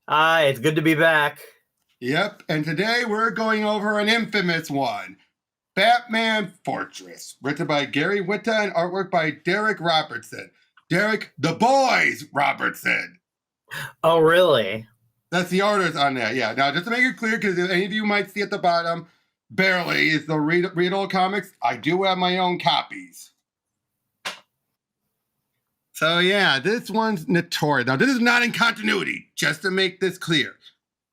Hi, it's good to be back. Yep, and today we're going over an infamous one, Batman Fortress, written by Gary Whitta and artwork by Derek Robertson. Derek the Boys Robertson. Oh, really? That's the artist on that. Yeah. Now, just to make it clear, because any of you might see at the bottom, barely is the read all comics. I do have my own copies. So yeah, this one's notorious. Now, this is not in continuity. Just to make this clear,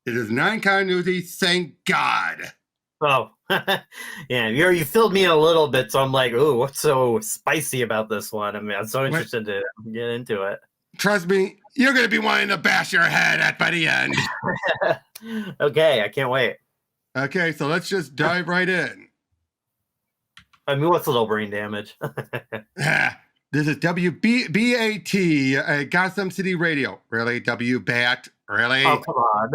it is not in continuity. Thank God. Oh, yeah. You filled me in a little bit, so I'm like, ooh, what's so spicy about this one? I mean, I'm so interested to get into it. Trust me, you're going to be wanting to bash your head at by the end. Okay, I can't wait. Okay, so let's just dive right in. I mean, what's a little brain damage? This is WBAT, Gotham City Radio. Really? WBAT? Really? Oh, come on.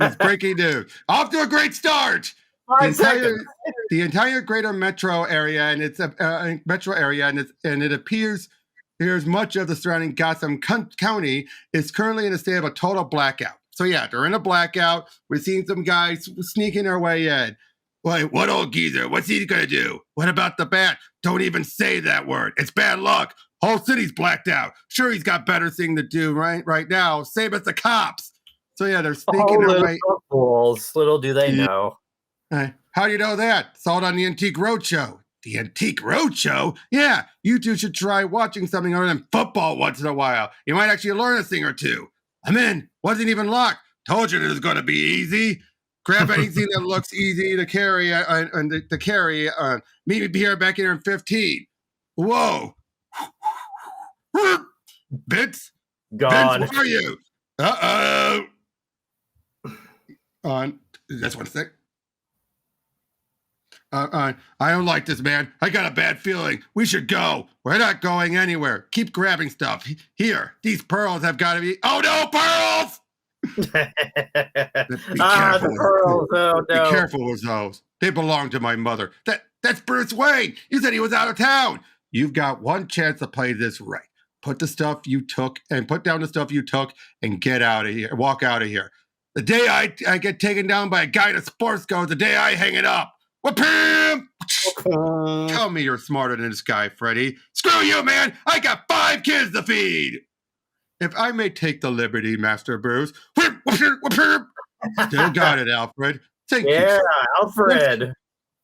It's breaking news. Off to a great start. The entire greater metro area and its and it appears here's much of the surrounding Gotham County is currently in a state of a total blackout. So yeah, they're in a blackout. We're seeing some guys sneaking their way in. Wait, what old geezer? What's he gonna do? What about the bat? Don't even say that word. It's bad luck. Whole city's blacked out. Sure, he's got better thing to do right now. Same as the cops. So yeah, they're sneaking their way. Fools. Little do they know. How do you know that? Saw it on the Antique Roadshow. The Antique Roadshow? Yeah, you two should try watching something other than football once in a while. You might actually learn a thing or two. I'm in. Wasn't even locked. Told you this was going to be easy. Grab anything that looks easy to carry Maybe be here back here in 15. Whoa. Bits? God. Vince, where are you? Uh-oh. That's one thing. I don't like this, man. I got a bad feeling. We should go. We're not going anywhere. Keep grabbing stuff. Here, these pearls have got to be... Oh, no, pearls! Be careful. The pearls. Oh, no. Be careful with those. They belong to my mother. That's Bruce Wayne. You said he was out of town. You've got one chance to play this right. Put down the stuff you took and get out of here. Walk out of here. The day I get taken down by a guy in a sports coat, the day I hang it up. Tell me you're smarter than this guy, Freddy. Screw you, man. I got 5 kids to feed. If I may take the liberty, Master Bruce. Still got it, Alfred. Thank you. Yeah, Alfred.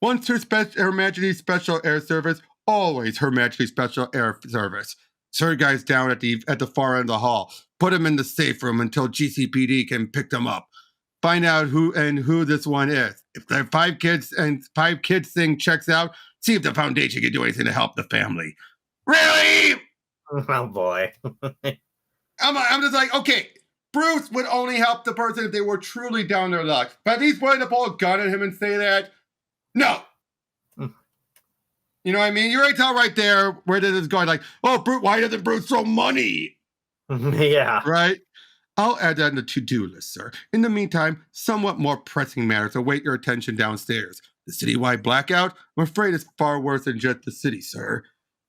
Once Her Majesty's Special Air Service, always Her Majesty's Special Air Service. Sir guy's down at the far end of the hall. Put him in the safe room until GCPD can pick them up. Find out who this one is. If the 5 kids thing checks out, see if the foundation can do anything to help the family. Really? Oh boy. I'm just like, okay, Bruce would only help the person if they were truly down their luck. But he's willing to pull a gun at him and say that? No. You know what I mean? You already tell right there where this is going. Like, oh, Bruce, why doesn't Bruce throw money? Yeah. Right? I'll add that in the to-do list, sir. In the meantime, somewhat more pressing matters await your attention downstairs. The citywide blackout? I'm afraid it's far worse than just the city, sir.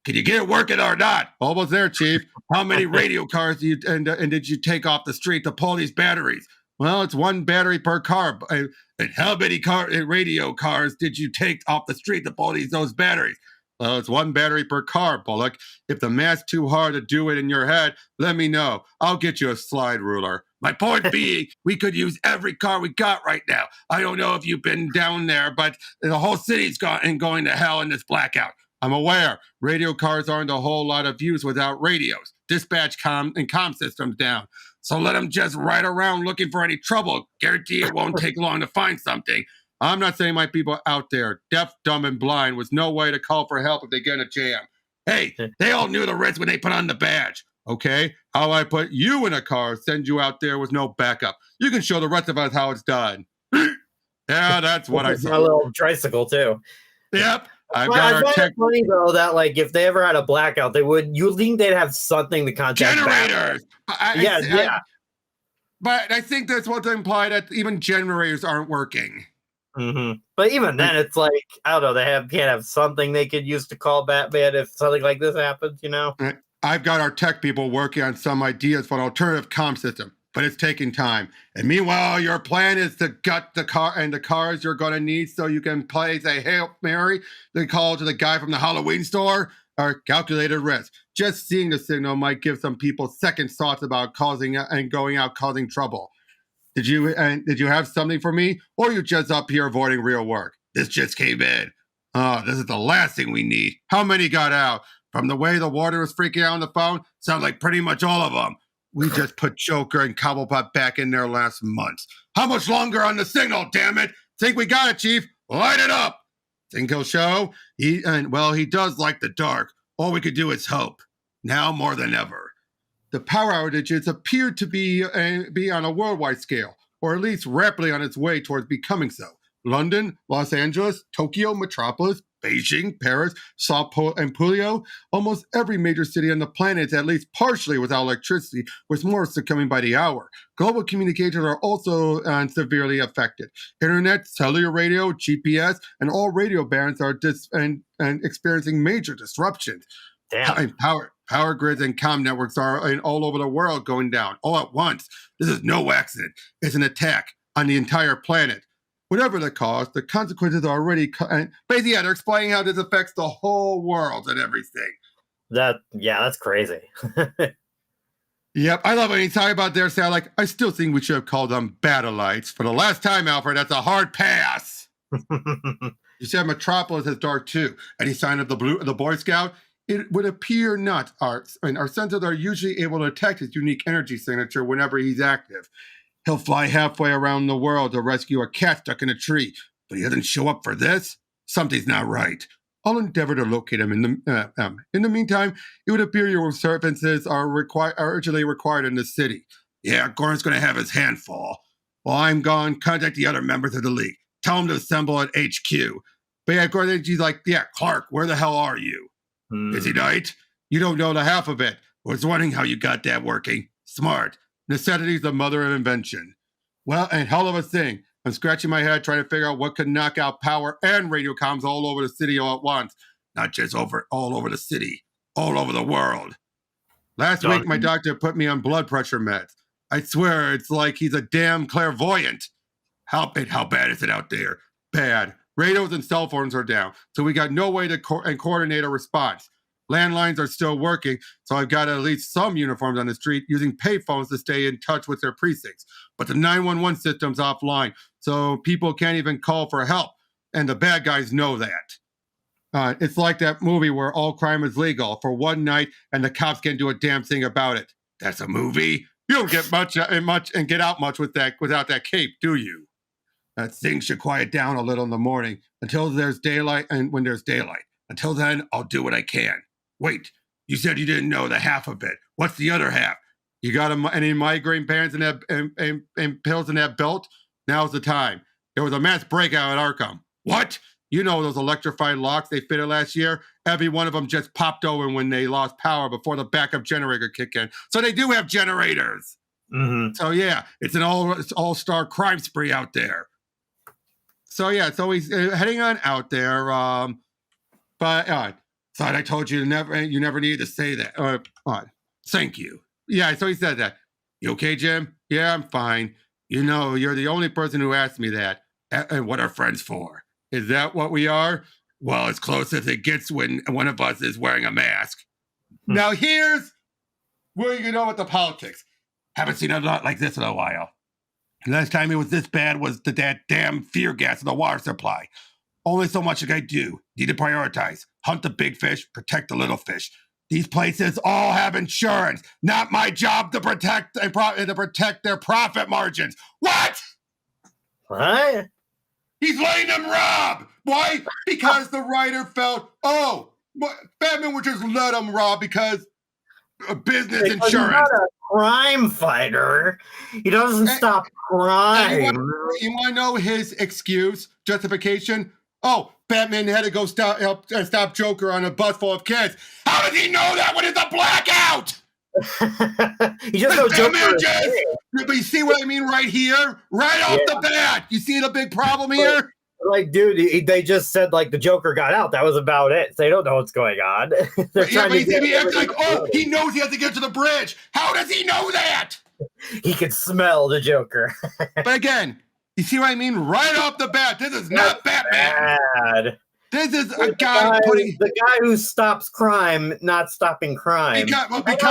Can you get it working or not? Almost there, Chief. How many radio cars did you take off the street to pull these batteries? Well, it's 1 battery per car. And how many radio cars did you take off the street to pull those batteries? Well, it's 1 battery per car, Bullock. If the math's too hard to do it in your head, let me know. I'll get you a slide ruler. My point being, we could use every car we got right now. I don't know if you've been down there, but the whole city's going to hell in this blackout. I'm aware radio cars aren't a whole lot of use without radios. Dispatch comm systems down. So let them just ride around looking for any trouble. Guarantee it won't take long to find something. I'm not saying my people out there, deaf, dumb, and blind, was no way to call for help if they get in a jam. Hey, they all knew the risk when they put on the badge. Okay? How I put you in a car, send you out there with no backup. You can show the rest of us how it's done. Yeah, that's what I saw. A little tricycle, too. Yep. I find it funny, though, that, like, if they ever had a blackout, you think they'd have something to contact generators. Yeah. But I think that's what they imply, that even generators aren't working. Mm-hmm. But even then, it's like, I don't know, they can't have something they could use to call Batman if something like this happens, you know? I've got our tech people working on some ideas for an alternative comm system. but it's taking time. And meanwhile, your plan is to gut the car and the cars you're going to need so you can play, say, Hail Mary, then call to the guy from the Halloween store, or calculated risk. Just seeing the signal might give some people second thoughts about causing and going out causing trouble. Did you have something for me, or are you just up here avoiding real work? This just came in. Oh, this is the last thing we need. How many got out? From the way the water was freaking out on the phone, sounds like pretty much all of them. We just put Joker and Cobblepot back in there last month. How much longer on the signal, damn it? Think we got it, Chief? Light it up! Think he'll show? He does like the dark. All we could do is hope. Now more than ever. The power outages appear to be on a worldwide scale, or at least rapidly on its way towards becoming so. London, Los Angeles, Tokyo, Metropolis, Beijing, Paris, Sao Paulo, and Puglia, almost every major city on the planet is at least partially without electricity, with more succumbing by the hour. Global communications are also severely affected. Internet, cellular radio, GPS, and all radio bands are experiencing major disruptions. Damn. And power grids and comm networks are all over the world going down all at once. This is no accident. It's an attack on the entire planet. Whatever the cause, the consequences are already... basically, they're explaining how this affects the whole world and everything. That's crazy. Yep, I love when he's talking about their sound. Like, I still think we should have called them Battleites. For the last time, Alfred, that's a hard pass. You said Metropolis is dark too. Any sign of the Boy Scout? It would appear not. Our sensors are usually able to detect his unique energy signature whenever he's active. He'll fly halfway around the world to rescue a cat stuck in a tree, but he doesn't show up for this? Something's not right. I'll endeavor to locate him. In the meantime, it would appear your services are urgently required in the city. Yeah, Gordon's going to have his hand full. While I'm gone, contact the other members of the League. Tell them to assemble at HQ. But yeah, Gordon, she's like, yeah, Clark, where the hell are you? Busy night? You don't know the half of it. Was wondering how you got that working. Smart. Necessity's the mother of invention. Well, and hell of a thing. I'm scratching my head trying to figure out what could knock out power and radio comms all over the city all at once. Not just all over the city, all over the world. Last week, my doctor put me on blood pressure meds. I swear, it's like he's a damn clairvoyant. How bad is it out there? Bad. Radios and cell phones are down, so we got no way to coordinate a response. Landlines are still working, so I've got at least some uniforms on the street using payphones to stay in touch with their precincts. But the 911 system's offline, so people can't even call for help, and the bad guys know that. It's like that movie where all crime is legal for one night, and the cops can't do a damn thing about it. That's a movie. You don't get much and get out much without that cape, do you? Things should quiet down a little in the morning until there's daylight, and when there's daylight. Until then, I'll do what I can. Wait, you said you didn't know the half of it. What's the other half? You got any migraine pants in that and pills in that belt? Now's the time. There was a mass breakout at Arkham. What? You know those electrified locks they fitted last year? Every one of them just popped open when they lost power before the backup generator kicked in. So they do have generators. Mm-hmm. So yeah, it's an all-star crime spree out there. So yeah, so he's heading on out there. Thought I told you you never needed to say that. Thank you. Yeah, so he said that. You okay, Jim? Yeah, I'm fine. You know, you're the only person who asked me that. And what are friends for? Is that what we are? Well, as close as it gets when one of us is wearing a mask. Now here's where you know with the politics. Haven't seen a lot like this in a while. Last time it was this bad was that damn fear gas in the water supply. Only so much I do. Need to prioritize. Hunt the big fish, protect the little fish. These places all have insurance. Not my job to protect their profit margins. What? What? He's letting them rob. Why? Because the writer felt, Batman would just let them rob because of business insurance. He's not a crime fighter. He doesn't stop crime. You want to know his excuse, justification? Oh, Batman had to go stop Joker on a bus full of kids. How does he know that when it's a blackout? He just knows Joker. But you see what I mean right here? Right off the bat. You see the big problem here? Like, dude, they just said, like, the Joker got out. That was about it. They don't know what's going on. He knows he has to get to the bridge. How does he know that? He could smell the Joker. But again, you see what I mean? Right off the bat, this is That's not Batman. bad. This is a The guy putting the guy who stops crime, not stopping crime. because And they like have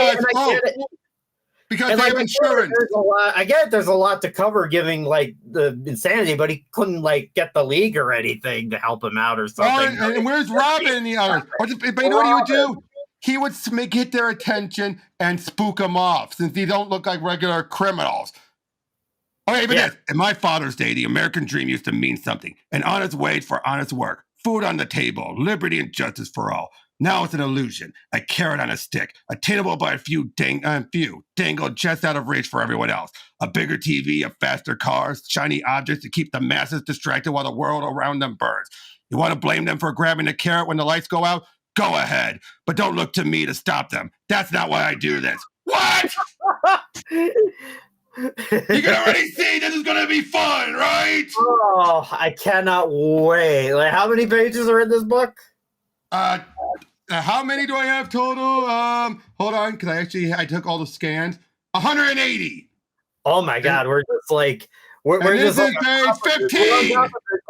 I get it, insurance. there's a lot. I get it, there's a lot to cover, giving like the insanity, but he couldn't like get the league or anything to help him out or something. And where's Robin and the others? But you know what he would do? He would get their attention and spook them off, since they don't look like regular criminals. Okay, but this, in my father's day, the American dream used to mean something. An honest wage for honest work, food on the table, liberty and justice for all. Now it's an illusion, a carrot on a stick, attainable by a few dangled just out of reach for everyone else. A bigger TV, a faster cars, shiny objects to keep the masses distracted while the world around them burns. You want to blame them for grabbing the carrot when the lights go out? Go ahead, but don't look to me to stop them. That's not why I do this. What? You can already see this is going to be fun, right? Oh, I cannot wait. Like, how many pages are in this book? How many do I have total? Hold on, because I took all the scans. 180. Oh my God, we're just like we're this just is page 15.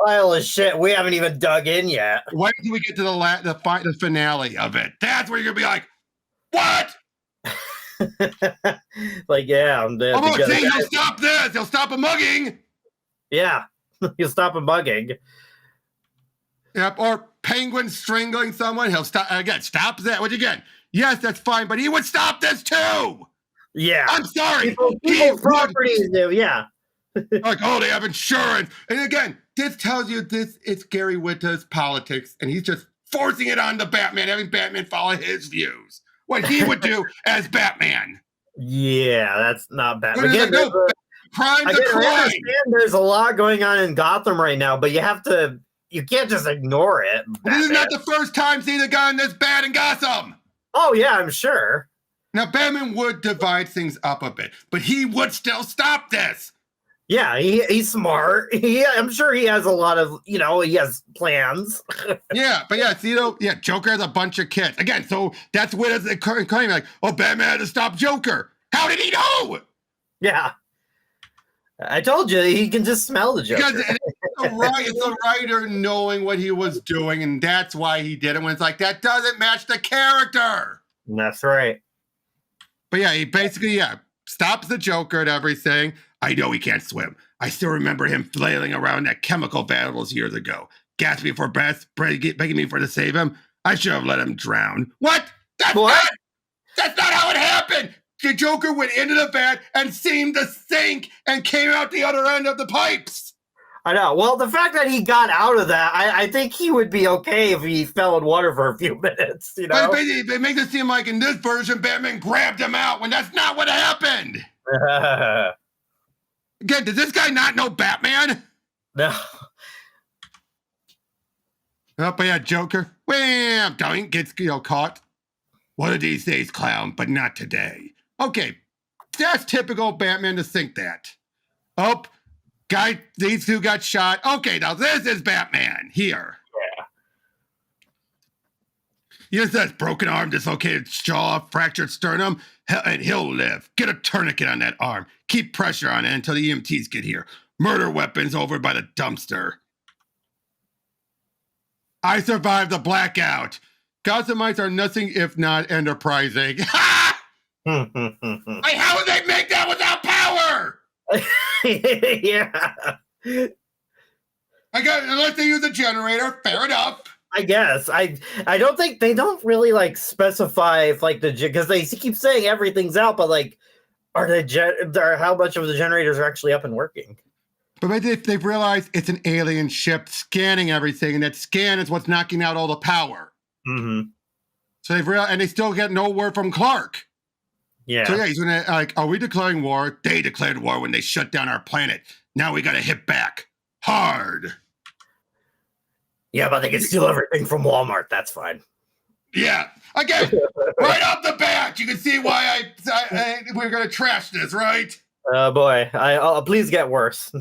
Pile of shit. We haven't even dug in yet. Wait till we get to the finale of it. That's where you're gonna be like, what? Like, yeah, I'm dead. He'll stop this. He'll stop a mugging. Yeah, he'll stop a mugging. Yep, or Penguin strangling someone. He'll stop again. Stop that. What again? Yes, that's fine, but he would stop this too. Yeah, I'm sorry. People's properties do. Yeah. Like, oh, they have insurance. And again, this tells you it's Gary Whitta's politics, and he's just forcing it on the Batman, having Batman follow his views. What he would do as Batman. Yeah, that's not bad. Again, crime's a crime. I understand there's a lot going on in Gotham right now, but you can't just ignore it. This is not the first time seeing a gun this bad in Gotham. Oh, yeah, I'm sure. Now, Batman would divide things up a bit, but he would still stop this. Yeah, he's smart. I'm sure he has a lot of, he has plans. Yeah, but Joker has a bunch of kids. Again, so that's what it's claiming, like, oh, Batman had to stop Joker. How did he know? Yeah. I told you, he can just smell the Joker. Because it's the writer knowing what he was doing, and that's why he did it, when it's like, that doesn't match the character. That's right. But yeah, he basically, stops the Joker and everything. I know he can't swim. I still remember him flailing around at chemical battles years ago, gasping for breath, begging me to save him. I should have let him drown. What? That's not how it happened. The Joker went into the vat and seemed to sink and came out the other end of the pipes. I know. Well, the fact that he got out of that, I think he would be okay if he fell in water for a few minutes, But it makes it seem like in this version, Batman grabbed him out when that's not what happened. Again, does this guy not know Batman? No. Oh, but yeah, Joker, wham, doing gets caught. One of these days, clown, but not today. Okay, that's typical Batman to think that. Oh, these two got shot. Okay, now this is Batman here. Yeah. He says broken arm, dislocated jaw, fractured sternum, and he'll live. Get a tourniquet on that arm. Keep pressure on it until the EMTs get here. Murder weapons over by the dumpster. I survived the blackout. Gothamites are nothing if not enterprising. Ha! Like, how would they make that without power? Yeah. Unless they use a generator, fair enough. I guess. I don't think they don't really like specify if like because they keep saying everything's out, but like how much of the generators are actually up and working? But maybe they've realized it's an alien ship scanning everything, and that scan is what's knocking out all the power. Mm-hmm. So they've realized, and they still get no word from Clark. Yeah. So yeah, he's gonna are we declaring war? They declared war when they shut down our planet. Now we gotta hit back hard. Yeah, but they can steal everything from Walmart. That's fine. Yeah. Again, right off the bat, you can see why we're gonna trash this, right? Oh boy, I'll please get worse.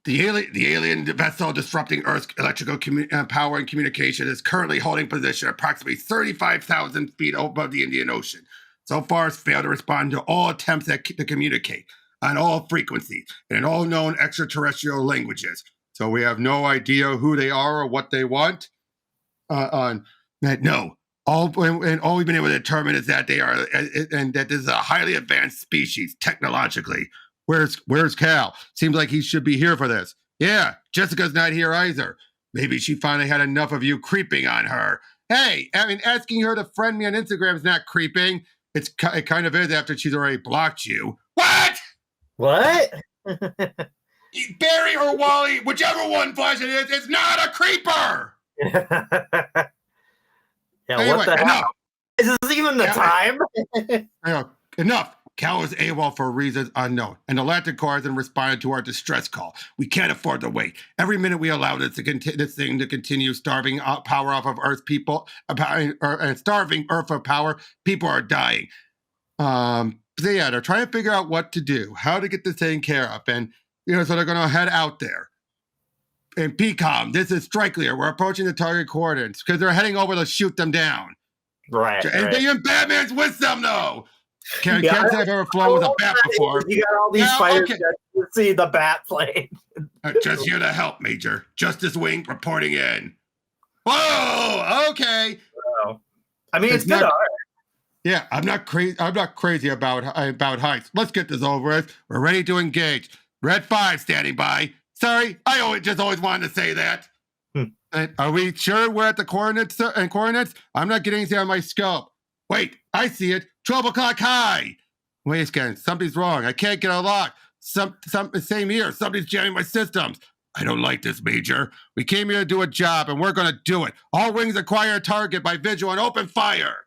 The alien vessel disrupting Earth's electrical power and communication is currently holding position approximately 35,000 feet above the Indian Ocean. It's so far has failed to respond to all attempts to communicate on all frequencies and in all known extraterrestrial languages. So we have no idea who they are or what they want. No. All we've been able to determine is that they are, and that this is a highly advanced species technologically. Where's Cal? Seems like he should be here for this. Yeah, Jessica's not here either. Maybe she finally had enough of you creeping on her. Hey, I mean, asking her to friend me on Instagram is not creeping. It kind of is after she's already blocked you. What? What? Barry or Wally, whichever one Flash it is not a creeper. Yeah, anyway, what the hell? Is this even the time? Enough. Cal is AWOL for reasons unknown, and the Latin Corps hasn't responded to our distress call. We can't afford to wait. Every minute we allow this thing to continue starving power off of Earth's people, and starving Earth of power, people are dying. So yeah, they're trying to figure out what to do, how to get this taken care of, and so they're going to head out there. And PCOM, this is strike clear. We're approaching the target coordinates because they're heading over to shoot them down. Right. And Batman's with them though. Can't say I've ever flown with a bat before. You got all these fighters to see the bat plane. Just here to help, Major. Justice Wing reporting in. Whoa, okay. Wow. I mean, it's good art. Yeah, I'm not crazy about heights. Let's get this over with. We're ready to engage. Red 5 standing by. Sorry, I always wanted to say that. Are we sure we're at the coordinates? I'm not getting anything on my scope. Wait, I see it. 12 o'clock high. Wait a second. Something's wrong. I can't get a lock. Same here. Somebody's jamming my systems. I don't like this, Major. We came here to do a job, and we're going to do it. All wings acquire a target by visual and open fire.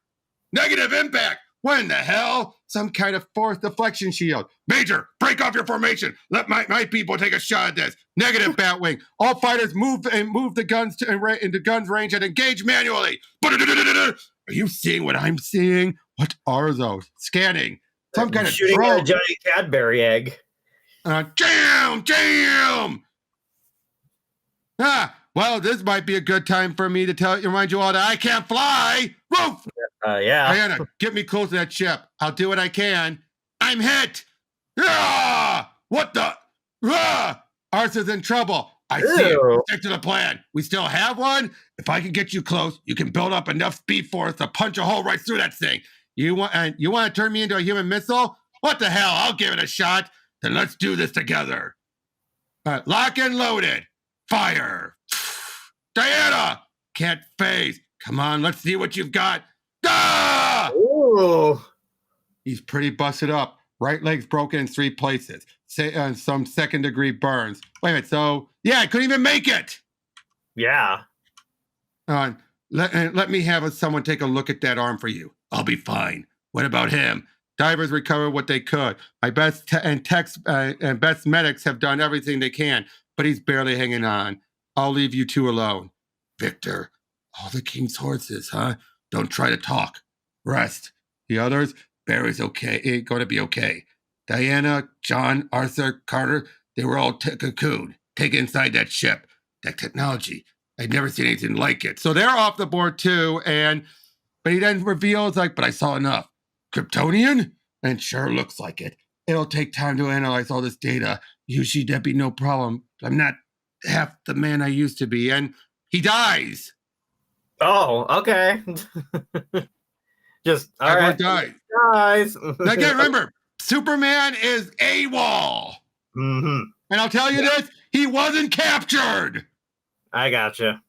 Negative impact. What in the hell? Some kind of force deflection shield. Major, break off your formation. Let my people take a shot at this. Negative Batwing. All fighters move the guns into guns range and engage manually. Are you seeing what I'm seeing? What are those? Scanning. Some kind of shooting drone. a giant Cadbury egg. Jam! Well, this might be a good time for me to remind you all that I can't fly. Roof! Yeah. Diana, get me close to that ship. I'll do what I can. I'm hit! What the? Arthur's in trouble. I see it. Stick to the plan. We still have one. If I can get you close, you can build up enough speed for us to punch a hole right through that thing. You want to turn me into a human missile? What the hell? I'll give it a shot. Then let's do this together. Lock and loaded. Fire. Diana! Can't phase. Come on, let's see what you've got. Ooh. He's pretty busted up. Right leg's broken in 3 places. Some second-degree burns. Wait a minute, so... Yeah, I couldn't even make it! Yeah. Let me have someone take a look at that arm for you. I'll be fine. What about him? Divers recovered what they could. My best best medics have done everything they can, but he's barely hanging on. I'll leave you 2 alone. Victor, all the king's horses, huh? Don't try to talk. Rest. The others, Barry's okay. Going to be okay. Diana, John, Arthur, Carter, they were all cocooned. Taken inside that ship. That technology. I'd never seen anything like it. So they're off the board too. But he then reveals, but I saw enough. Kryptonian? And sure looks like it. It'll take time to analyze all this data. Usually that'd be no problem. I'm not half the man I used to be. And he dies. Oh, okay. Just all right. Dies. Now again, remember, Superman is AWOL. Mm-hmm. And I'll tell you this, he wasn't captured. I gotcha.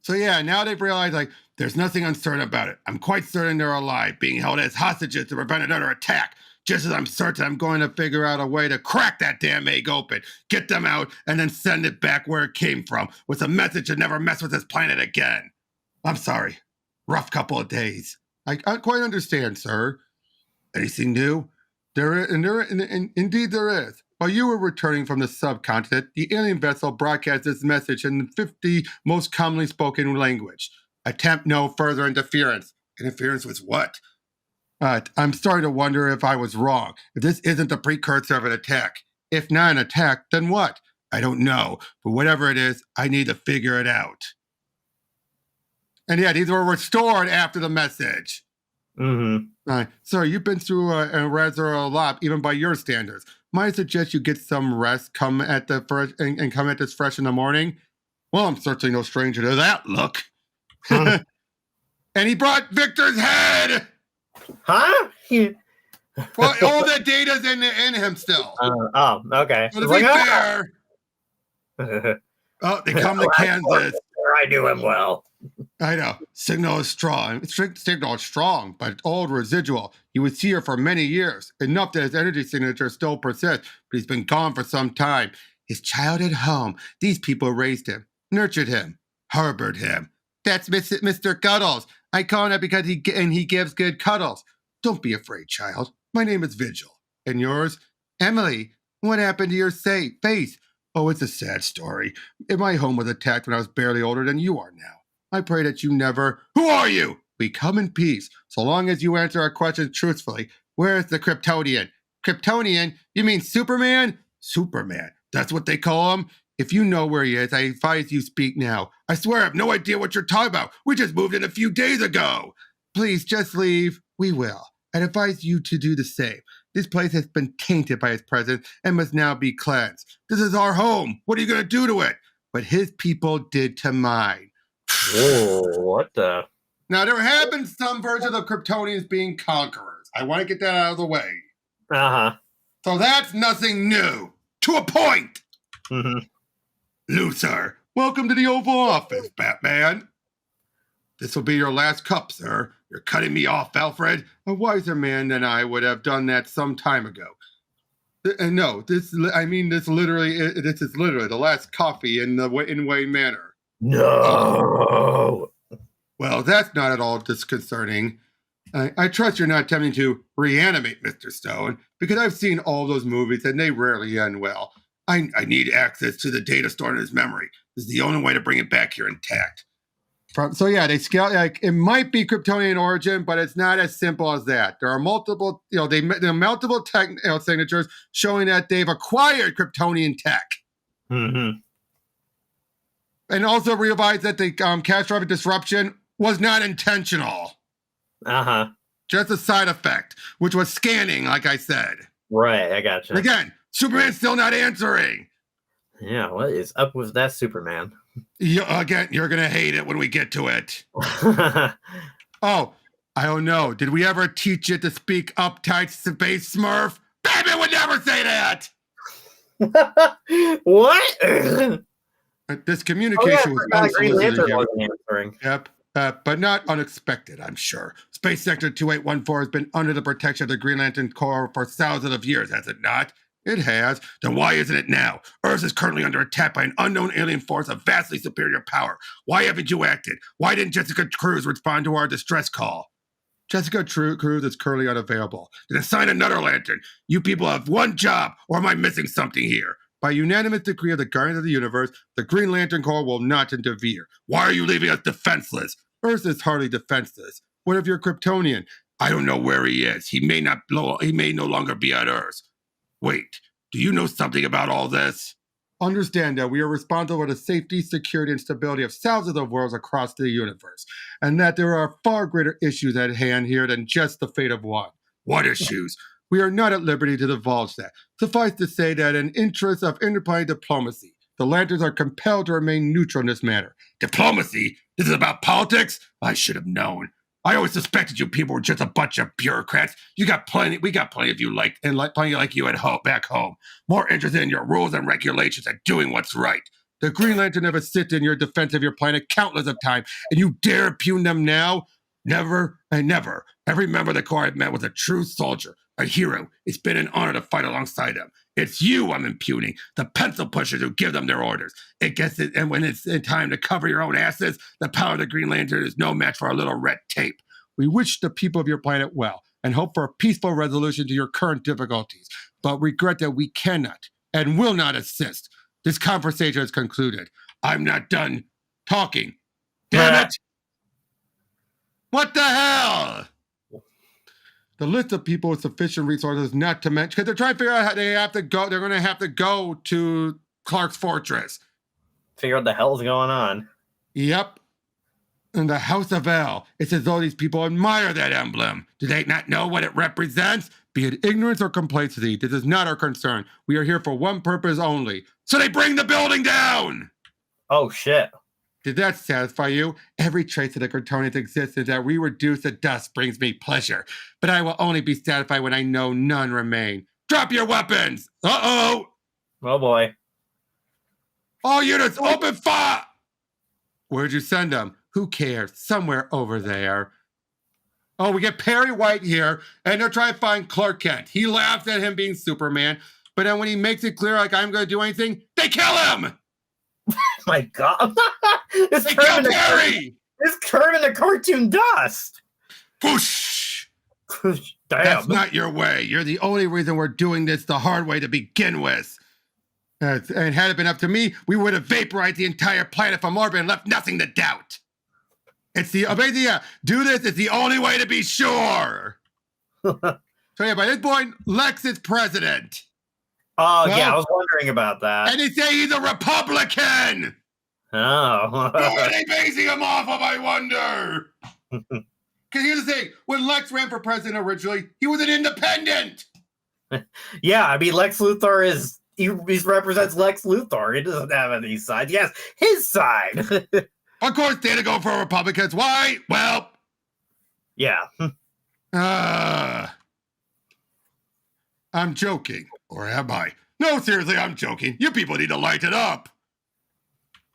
So yeah, now they've realized there's nothing uncertain about it. I'm quite certain they're alive, being held as hostages to prevent another attack. Just as I'm certain I'm going to figure out a way to crack that damn egg open, get them out, and then send it back where it came from with a message to never mess with this planet again. I'm sorry. Rough couple of days. I quite understand, sir. Anything new? Indeed there is. While you were returning from the subcontinent, the alien vessel broadcast this message in the 50 most commonly spoken language. Attempt no further interference. Interference with what? I'm starting to wonder if I was wrong. If this isn't the precursor of an attack. If not an attack, then what? I don't know. But whatever it is, I need to figure it out. And yeah, these were restored after the message. Sir, you've been through a rather a lot, even by your standards. Might I suggest you get some rest, come at the fresh, and come at this fresh in the morning? Well, I'm certainly no stranger to that look. And he brought Victor's head! Huh? Well, all the data's in him still. Oh, okay. But to be fair, oh, they come to Kansas. I knew him well. I know. Signal is strong. Signal is strong, but old residual. He was here for many years, enough that his energy signature still persists, but he's been gone for some time. His childhood home. These people raised him, nurtured him, harbored him. That's Mr. Cuddles. I call him that because he gives good cuddles. Don't be afraid, child. My name is Vigil. And yours? Emily. What happened to your face? Oh, it's a sad story. My home was attacked when I was barely older than you are now. I pray that you never... Who are you? We come in peace, so long as you answer our questions truthfully. Where is the Kryptonian? Kryptonian? You mean Superman? Superman. That's what they call him? If you know where he is, I advise you speak now. I swear I have no idea what you're talking about. We just moved in a few days ago. Please, just leave. We will. I'd advise you to do the same. This place has been tainted by his presence and must now be cleansed. This is our home. What are you going to do to it? What his people did to mine. Oh, what the? Now, there have been some versions of Kryptonians being conquerors. I want to get that out of the way. Uh-huh. So that's nothing new. To a point. Luther, welcome to the Oval Office, Batman. This will be your last cup, sir. You're cutting me off, Alfred. A wiser man than I would have done that some time ago. No, this is literally the last coffee in Wayne Manor. No. Well, that's not at all disconcerting. I trust you're not attempting to reanimate Mr. Stone, because I've seen all those movies and they rarely end well. I need access to the data stored in his memory. This is the only way to bring it back here intact. So yeah, they scale it might be Kryptonian origin, but it's not as simple as that. There are multiple, there are multiple tech signatures showing that they've acquired Kryptonian tech. And also realized that the catastrophic disruption was not intentional. Just a side effect, which was scanning, like I said. Right, I gotcha. And again, Superman's still not answering. Yeah, what is up with that Superman? Again, you're going to hate it when we get to it. Oh, I don't know. Did we ever teach you to speak uptight, space Smurf? Batman would never say that! What? This communication was unsolicited. Answering. Yep. But not unexpected, I'm sure. Space Sector 2814 has been under the protection of the Green Lantern Corps for thousands of years, has it not? It has. Then why isn't it now? Earth is currently under attack by an unknown alien force of vastly superior power. Why haven't you acted? Why didn't Jessica Cruz respond to our distress call? Jessica Cruz is currently unavailable. Then assign another lantern. You people have one job, or am I missing something here? By unanimous decree of the Guardians of the Universe, the Green Lantern Corps will not interfere. Why are you leaving us defenseless? Earth is hardly defenseless. What if you're Kryptonian? I don't know where he is. He may no longer be on Earth. Wait, do you know something about all this? Understand that we are responsible for the safety, security, and stability of thousands of worlds across the universe, and that there are far greater issues at hand here than just the fate of one. What issues? We are not at liberty to divulge that. Suffice to say that in interest of interplanetary diplomacy, the Lanterns are compelled to remain neutral in this matter. Diplomacy? This is about politics? I should have known. I always suspected you people were just a bunch of bureaucrats. We got plenty of you plenty like you at home, back home. More interested in your rules and regulations and doing what's right. The Green Lantern have assisted in your defense of your planet countless of times, and you dare impugn them now? Never and never. Every member of the Corps I've met was a true soldier, a hero. It's been an honor to fight alongside them. It's you I'm impugning, the pencil pushers who give them their orders. And when it's time to cover your own asses, the power of the Green Lantern is no match for a little red tape. We wish the people of your planet well and hope for a peaceful resolution to your current difficulties, but regret that we cannot and will not assist. This conversation is concluded. I'm not done talking. Damn it! What the hell? The list of people with sufficient resources, not to mention, because they're trying to figure out how they have to go. They're going to have to go to Clark's fortress. Figure out what the hell's going on. Yep. In the House of L, it's as though these people admire that emblem. Do they not know what it represents? Be it ignorance or complacency, this is not our concern. We are here for one purpose only. So they bring the building down! Oh, shit. Did that satisfy you? Every trace of the Kryptonian's existence that we reduce to dust brings me pleasure, but I will only be satisfied when I know none remain. Drop your weapons! Uh-oh! Oh, boy. All units, open fire! Where'd you send them? Who cares? Somewhere over there. Oh, we get Perry White here, and they're trying to find Clark Kent. He laughs at him being Superman, but then when he makes it clear like I'm going to do anything, they kill him! My God. They kill Perry! It's curving the cartoon dust. Whoosh! Damn. That's not your way. You're the only reason we're doing this the hard way to begin with. And had it been up to me, we would have vaporized the entire planet from orbit and left nothing to doubt. It's the amazing. Do this. It's the only way to be sure. So yeah, by this point, Lex is president. Oh, yeah, I was wondering about that. And they say he's a Republican. Oh. Who are they basing him off of, I wonder? Because here's the thing. When Lex ran for president originally, he was an independent. Yeah, I mean, Lex Luthor is... He represents Lex Luthor. He doesn't have any sides. Yes, his side. Of course, they had to go for Republicans. Why? Well... Yeah. I'm joking. Or am I? No, seriously, I'm joking. You people need to light it up.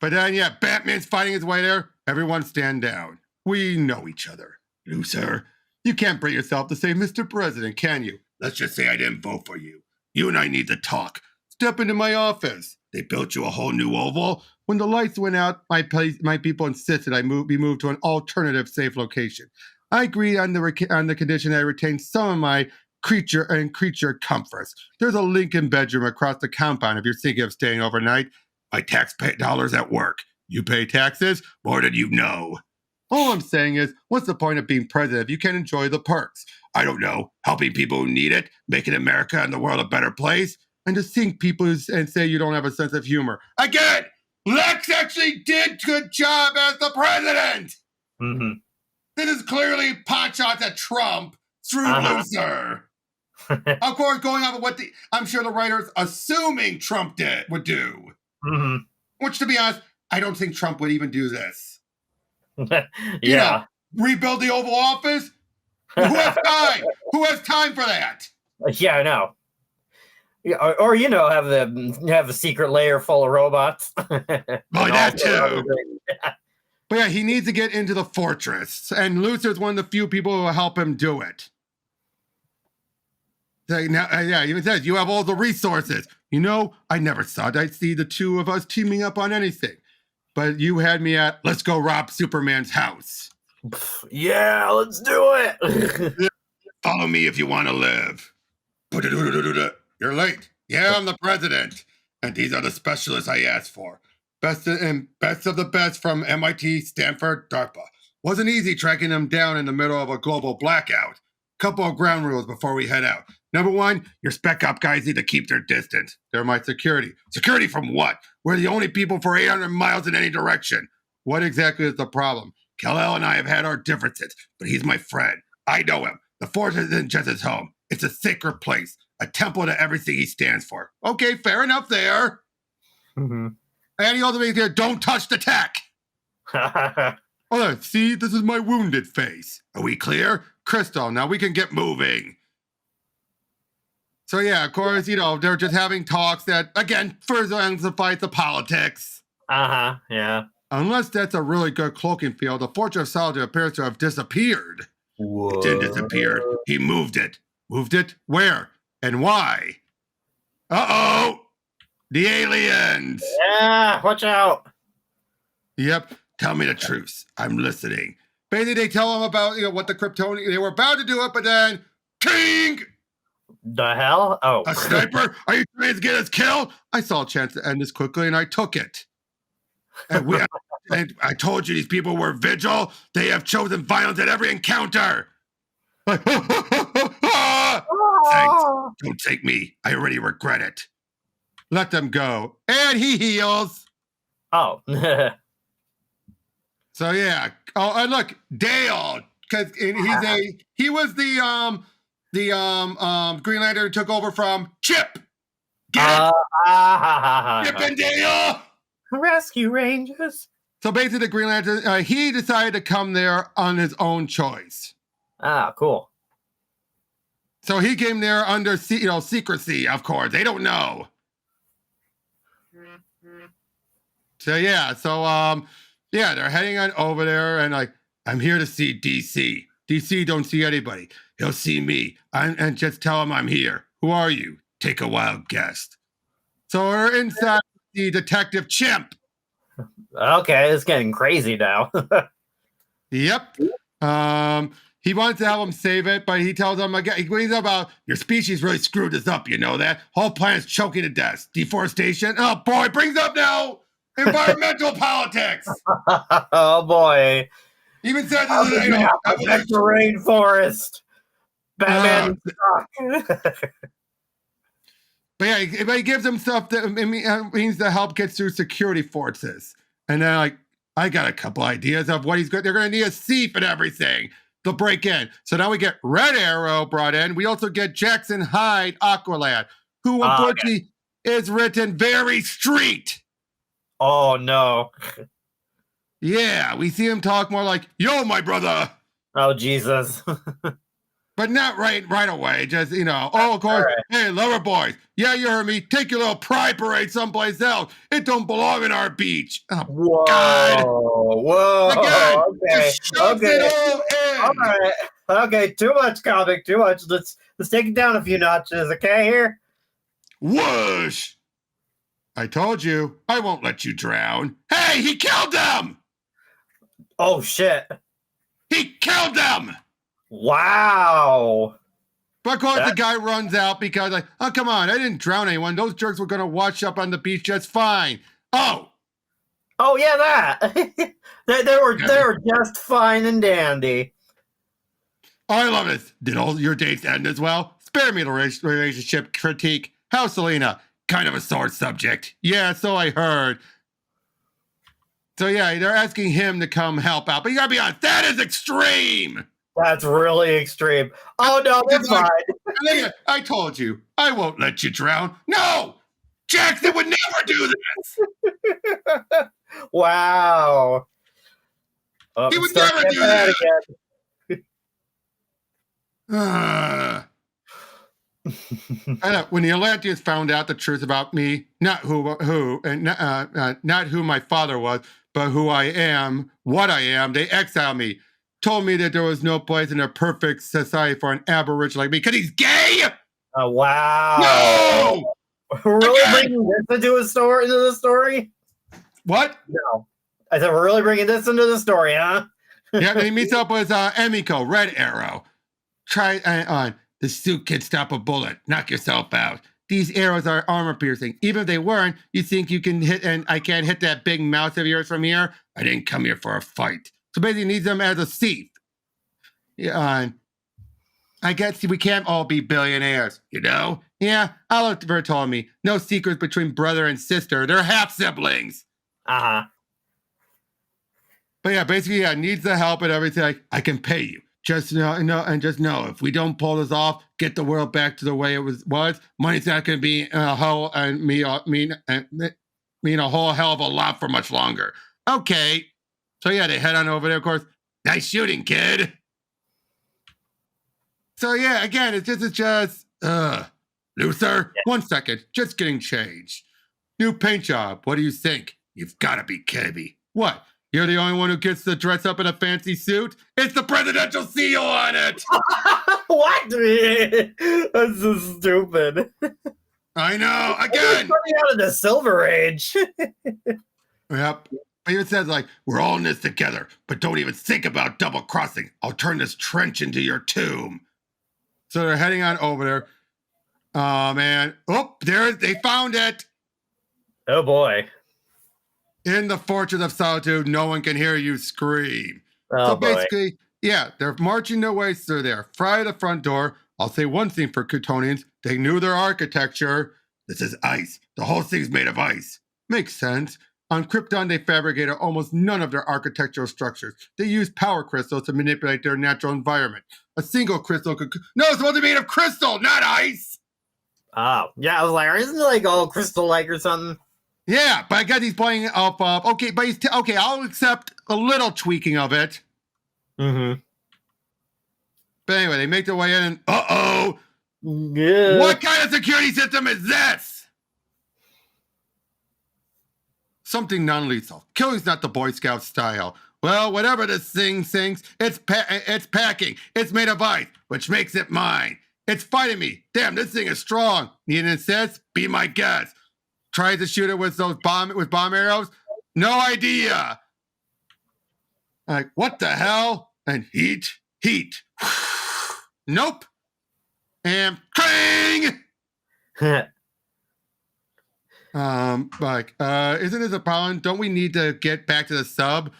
But then, yeah, Batman's fighting his way there. Everyone stand down. We know each other. Loser. You can't bring yourself to say Mr. President, can you? Let's just say I didn't vote for you. You and I need to talk. Step into my office. They built you a whole new oval. When the lights went out, my people insisted I be moved to an alternative safe location. I agreed on the condition that I retain some of my creature comforts. There's a Lincoln bedroom across the compound if you're thinking of staying overnight. My tax dollars at work. You pay taxes? More than you know. All I'm saying is, what's the point of being president if you can't enjoy the perks? I don't know. Helping people who need it, making America and the world a better place, and to sink people and say you don't have a sense of humor. Again, Lex actually did good job as the president. Mm-hmm. This is clearly pot shots at Trump through loser. Of course, going off of what I'm sure the writers assuming Trump would do. Mm-hmm. Which, to be honest, I don't think Trump would even do this. Yeah. Rebuild the Oval Office? Who has time? Who has time for that? Yeah, I know. Yeah, or have the secret layer full of robots. Well, that too. But yeah, he needs to get into the fortress, and Luthor's one of the few people who will help him do it. He even says, you have all the resources. I never thought I'd see the two of us teaming up on anything. But you had me at, let's go rob Superman's house. Yeah, let's do it. Follow me if you want to live. You're late. Yeah, I'm the president. And these are the specialists I asked for. Best of the best from MIT, Stanford, DARPA. Wasn't easy tracking them down in the middle of a global blackout. Couple of ground rules before we head out. Number one, your spec op guys need to keep their distance. They're my security. Security from what? We're the only people for 800 miles in any direction. What exactly is the problem? Kal-El and I have had our differences, but he's my friend. I know him. The fortress isn't just his home. It's a sacred place, a temple to everything he stands for. Okay, fair enough there. Mm-hmm. And he also makes clear, don't touch the tech. Oh, see, this is my wounded face. Are we clear? Crystal, now we can get moving. So yeah, of course, they're just having talks that, again, further amplifies the politics. Yeah. Unless that's a really good cloaking field, the Fortress of Solitude appears to have disappeared. Whoa. It didn't disappear. He moved it. Moved it? Where? And why? Uh-oh! The aliens! Yeah, watch out. Yep. Tell me the truth. I'm listening. Basically, they tell him about, what the Kryptonian... They were about to do it, but then... King! The hell? Oh. A sniper? Are you trying to get us killed? I saw a chance to end this quickly, and I took it. And I told you these people were vigil. They have chosen violence at every encounter. Thanks. Don't take me. I already regret it. Let them go. And he heals. Oh. So yeah. Oh, and look, Dale, because he was the Green Lantern who took over from Chip. Get it? Chip and Dale. Rescue Rangers. So basically, the Green Lantern, he decided to come there on his own choice. Ah, cool. So he came there under secrecy, of course. They don't know. So yeah, they're heading on over there, and like, I'm here to see DC. DC don't see anybody. He'll see me, and just tell him I'm here. Who are you? Take a wild guess. So we're inside the Detective Chimp. Okay, it's getting crazy now. Yep. He wants to help him save it, but he tells him again, he's about your species really screwed us up, you know that? Whole planet's choking to death. Deforestation. Oh boy, brings up now environmental politics. Oh boy. Even says protect the rainforest. Batman. But yeah, he gives him stuff that means to help get through security forces. And then like, I got a couple ideas of what they're going to need a thief and everything. They'll break in. So now we get Red Arrow brought in. We also get Jackson Hyde, Aqualad, who unfortunately is written very street. Oh no. Yeah, we see him talk more like, yo, my brother. Oh, Jesus. But not right away. Just, of course, right. Hey, lover boys. Yeah, you heard me. Take your little pride parade someplace else. It don't belong in our beach. Oh, whoa. God. Whoa. Again, okay. Just shoves it all in. All right. Okay, too much comic, too much. Let's take it down a few notches, okay, here? Whoosh. I told you, I won't let you drown. Hey, he killed them! Oh, shit. He killed them! Wow. But of course, the guy runs out because, like, oh, come on, I didn't drown anyone. Those jerks were going to wash up on the beach just fine. Oh, yeah, that. they were just fine and dandy. I love this. Did all your dates end as well? Spare me the relationship critique. How's Selena? Kind of a sore subject. Yeah, so I heard. So yeah, they're asking him to come help out. But you gotta be honest, that is extreme. That's really extreme. Oh no, that's fine. I told you, I won't let you drown. No! Jackson would never do this! Wow. He would never do that again. When the Atlanteans found out the truth about me, not who my father was, but who I am, what I am, they exiled me. Told me that there was no place in a perfect society for an aboriginal like me, because he's gay! Oh, wow. No! Really bringing this into the story? What? No. I said, we're really bringing this into the story, huh? Yeah, and he meets up with Emiko, Red Arrow. Try on. The suit can stop a bullet. Knock yourself out. These arrows are armor piercing. Even if they weren't, you think you can hit, and I can't hit that big mouth of yours from here? I didn't come here for a fight. So basically, he needs them as a thief. Yeah, I guess we can't all be billionaires, you know? Yeah, Oliver told me. No secrets between brother and sister. They're half-siblings. Uh-huh. But yeah, basically, needs the help and everything. I can pay you. Just know, if we don't pull this off, get the world back to the way it was, money's not going to be a whole and mean a whole hell of a lot for much longer. Okay. So yeah, they head on over there. Of course, nice shooting, kid. So yeah, again, it's just Luther. Yeah. 1 second, just getting changed. New paint job. What do you think? You've got to be kidding me. What? You're the only one who gets to dress up in a fancy suit? It's the presidential seal on it! What? That's so stupid. I know, again! Coming out of the Silver Age. Yep. It says, like, we're all in this together, but don't even think about double-crossing. I'll turn this trench into your tomb. So they're heading on over there. Oh, man. Oh, they found it! Oh, boy. In the Fortress of Solitude, no one can hear you scream. Oh, so basically, yeah, they're marching their way through there. Fry the front door. I'll say one thing for Kryptonians. They knew their architecture. This is ice. The whole thing's made of ice. Makes sense. On Krypton, they fabricated almost none of their architectural structures. They used power crystals to manipulate their natural environment. A single crystal could... No, it's supposed to be made of crystal, not ice! Oh, yeah, I was like, isn't it like all crystal-like or something? Yeah, but I guess he's playing off of... Okay, but he's... okay, I'll accept a little tweaking of it. Mm-hmm. But anyway, they make their way in and... Uh-oh! Yeah. What kind of security system is this? Something non-lethal. Killing's not the Boy Scout style. Well, whatever this thing sings, it's packing. It's made of ice, which makes it mine. It's fighting me. Damn, this thing is strong. Negan insists, be my guest. Tries to shoot it with those bomb arrows. No idea. Like, what the hell? And heat. Nope. And clang! Isn't this a problem? Don't we need to get back to the sub?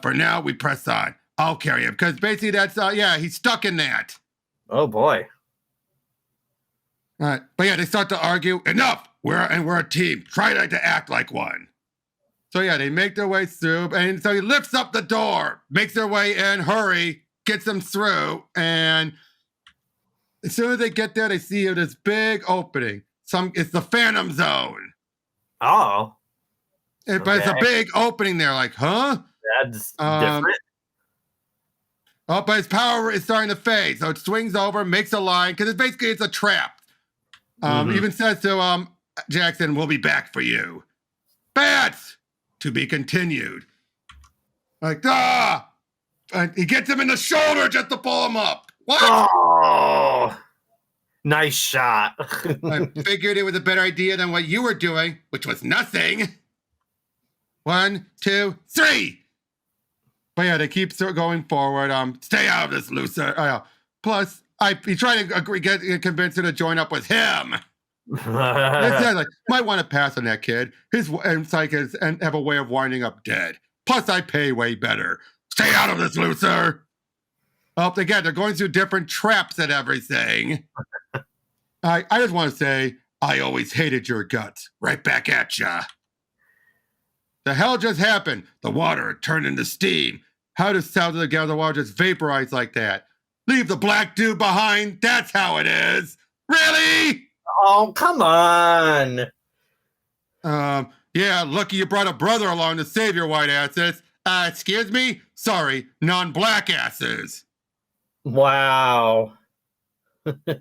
For now, we press on. I'll carry him, because basically that's, he's stuck in that. Oh, boy. But yeah, they start to argue. Enough! We're a team. Try not to act like one. So yeah, they make their way through, and so he lifts up the door, makes their way in, hurry, gets them through, and as soon as they get there, they see this big opening. It's the Phantom Zone. Oh. But it's a big opening there, like, huh? That's different. Oh, but his power is starting to fade, so it swings over, makes a line, because it's a trap. Even says to Jackson, we'll be back for you. Bats! To be continued. Like, and he gets him in the shoulder just to pull him up. What? Oh! Nice shot. I figured it was a better idea than what you were doing, which was nothing. 1, 2, 3. But yeah, they keep going forward. Stay out of this, loser. Plus, he tried to convince her to join up with him. Like, might want to pass on that kid. His psychics and have a way of winding up dead. Plus, I pay way better. Stay out of this, loser. Again, they're going through different traps and everything. I just want to say, I always hated your guts. Right back at ya. The hell just happened? The water turned into steam. How does south of the gallon of water just vaporize like that? Leave the black dude behind. That's how it is. Really? Oh, come on. Yeah, lucky you brought a brother along to save your white asses. Excuse me? Sorry, non-black asses. Wow. This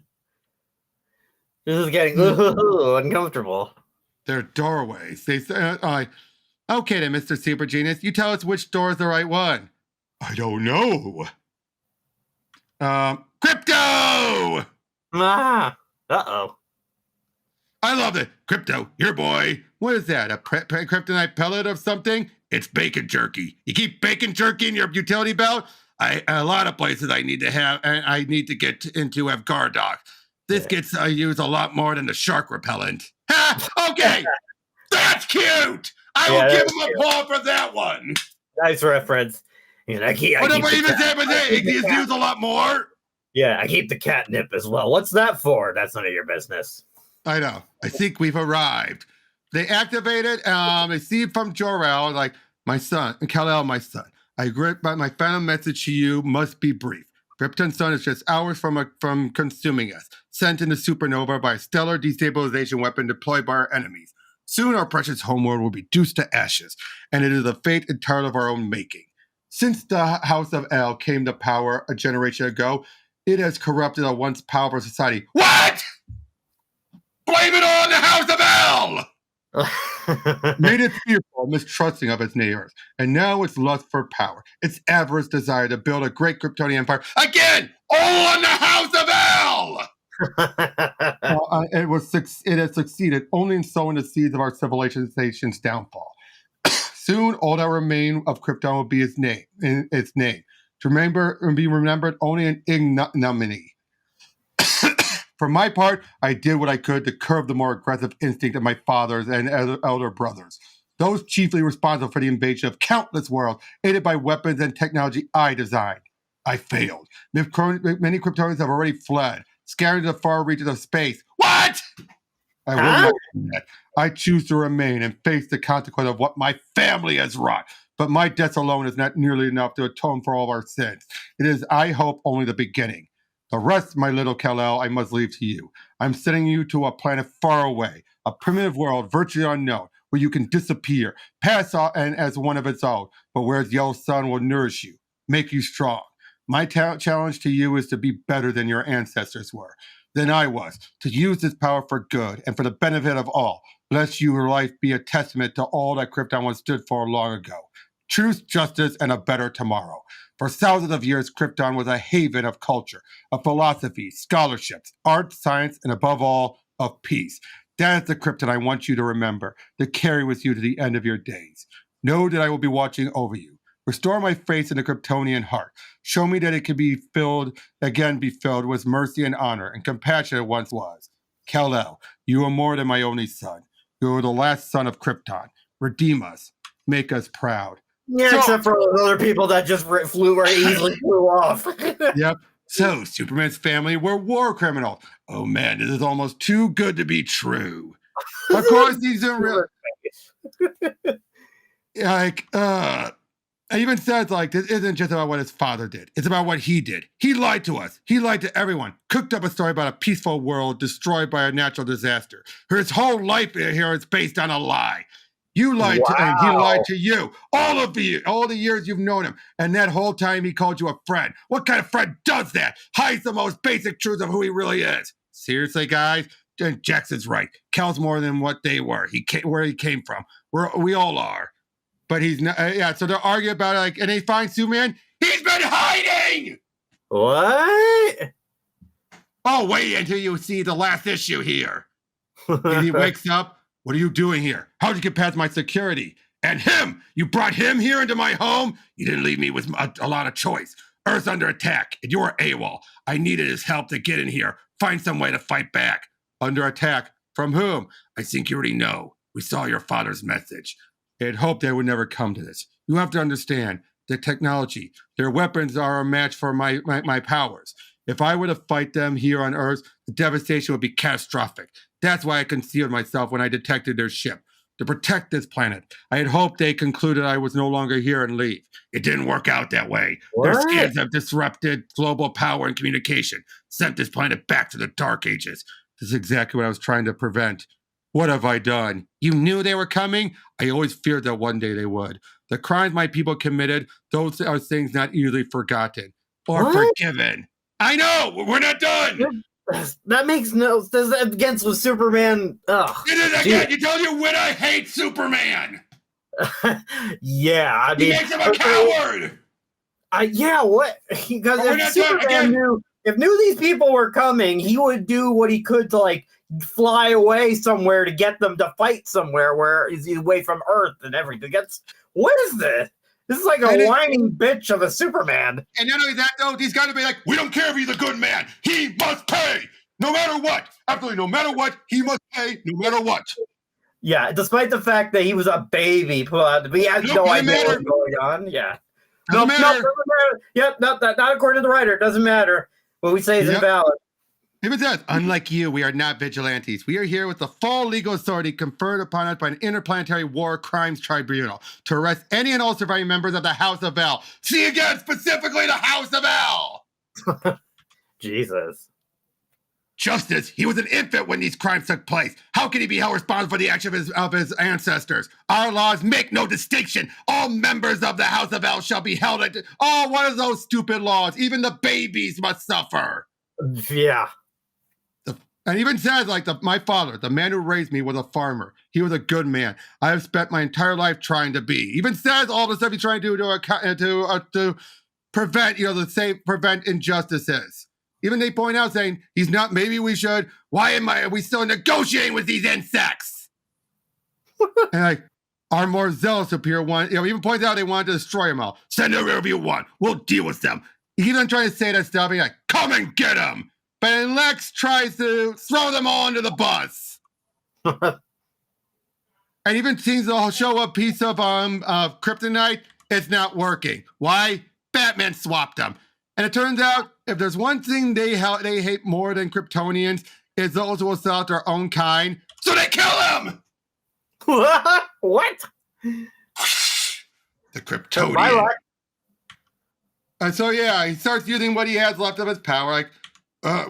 is getting uncomfortable. They're doorways. They say, okay then, Mr. Super Genius, you tell us which door is the right one. I don't know. Crypto! Uh-oh. I love it. Crypto, your boy. What is that, a kryptonite pellet of something? It's bacon jerky. You keep bacon jerky in your utility belt? A lot of places I need to have, and I need to get into have guard dogs. This gets used a lot more than the shark repellent. Ha! Okay! That's cute! I will give him a paw for that one! Nice reference. And I keep it gets used a lot more. Yeah, I keep the catnip as well. What's that for? That's none of your business. I know. I think we've arrived. They activate it. They see from Jor-El, like, my son, and Kal-El, my son. I agree, but my final message to you must be brief. Krypton's sun is just hours from consuming us, sent into supernova by a stellar destabilization weapon deployed by our enemies. Soon our precious homeworld will be reduced to ashes, and it is a fate entirely of our own making. Since the House of El came to power a generation ago, it has corrupted a once powerful society. What? Blame it on the House of El! Made it fearful, mistrusting of its neighbors, and now its lust for power, its avarice desire to build a great Kryptonian empire. Again, all on the House of El! It has succeeded only in sowing the seeds of our civilization's downfall. Soon, all that remain of Krypton will be its name, to be remembered only in ignominy. For my part, I did what I could to curb the more aggressive instinct of my fathers and elder brothers, those chiefly responsible for the invasion of countless worlds, aided by weapons and technology I designed. I failed. Many Kryptonians have already fled, scattered to the far reaches of space. What? I will Huh? not do that. I choose to remain and face the consequence of what my family has wrought. But my death alone is not nearly enough to atone for all of our sins. It is, I hope, only the beginning. The rest, my little Kal-El, I must leave to you. I'm sending you to a planet far away, a primitive world virtually unknown, where you can disappear, pass off and as one of its own, but where its yellow sun will nourish you, make you strong. My challenge to you is to be better than your ancestors were, than I was, to use this power for good and for the benefit of all. Bless your life be a testament to all that Krypton once stood for long ago. Truth, justice, and a better tomorrow. For thousands of years, Krypton was a haven of culture, of philosophy, scholarships, art, science, and above all, of peace. That is the Krypton I want you to remember, to carry with you to the end of your days. Know that I will be watching over you. Restore my faith in the Kryptonian heart. Show me that it can be filled with mercy and honor and compassion it once was. Kal-El, you are more than my only son. You are the last son of Krypton. Redeem us. Make us proud. Yeah, except for those other people that just easily flew off. Yep. So, Superman's family were war criminals. Oh man, this is almost too good to be true. Of course, these are real. It even says, like, this isn't just about what his father did. It's about what he did. He lied to us. He lied to everyone. Cooked up a story about a peaceful world destroyed by a natural disaster. His whole life here is based on a lie. You lied to him. He lied to you. All of you. All the years you've known him. And that whole time he called you a friend. What kind of friend does that? Hides the most basic truths of who he really is. Seriously, guys? Jackson's right. Kel's more than what they were. Where he came from. We all are. But he's not, so they're arguing about it, like, and they find Superman. He's been hiding! What? Oh, wait until you see the last issue here. And he wakes up. What are you doing here? How'd you get past my security? And him! You brought him here into my home? You didn't leave me with a lot of choice. Earth's under attack, and you were AWOL. I needed his help to get in here. Find some way to fight back. Under attack? From whom? I think you already know. We saw your father's message. I had hoped they would never come to this. You have to understand, the technology, their weapons are a match for my powers. If I were to fight them here on Earth, the devastation would be catastrophic. That's why I concealed myself when I detected their ship, to protect this planet. I had hoped they concluded I was no longer here and leave. It didn't work out that way. Their scans have disrupted global power and communication, sent this planet back to the Dark Ages. This is exactly what I was trying to prevent. What have I done? You knew they were coming? I always feared that one day they would. The crimes my people committed, those are things not easily forgotten or forgiven. I know! We're not done! That makes no sense. That's against with Superman. Ugh. It is again! You told you when I hate Superman! Yeah, I mean... He makes him a coward! Yeah, what? Because if Superman knew these people were coming, he would do what he could to, like, fly away somewhere to get them to fight somewhere where he's away from Earth and everything. What is this? This is like a whining bitch of a Superman. And not only that, though, he's got to be like, we don't care if he's a good man. He must pay, no matter what. Absolutely, no matter what, he must pay, no matter what. Yeah, despite the fact that he was a baby, he has no idea what's going on. Yeah. Doesn't matter. Yep, not according to the writer. It doesn't matter. What we say is invalid. Even says, unlike you, we are not vigilantes. We are here with the full legal authority conferred upon us by an interplanetary war crimes tribunal to arrest any and all surviving members of the House of L. See again, specifically the House of L. Jesus. Justice, he was an infant when these crimes took place. How can he be held responsible for the action of his ancestors? Our laws make no distinction. All members of the House of L shall be held at... Oh, what are those stupid laws? Even the babies must suffer. Yeah. And even says, like, my father, the man who raised me, was a farmer. He was a good man. I have spent my entire life trying to be. Even says all the stuff he's trying to do to prevent, prevent injustices. Even they point out saying he's not. Maybe we should. Why are we still negotiating with these insects? And like, our more zealous superior one, even points out they wanted to destroy them all. Send them wherever you want. We'll deal with them. He keeps on trying to say that stuff. He's like, come and get them. But Lex tries to throw them all under the bus. And even seems to show a piece of kryptonite. It's not working. Why? Batman swapped them. And it turns out, if there's one thing they hate more than Kryptonians, is those who will sell out their own kind. So they kill him! What? The Kryptonian. Right. And so, yeah, he starts using what he has left of his power, like,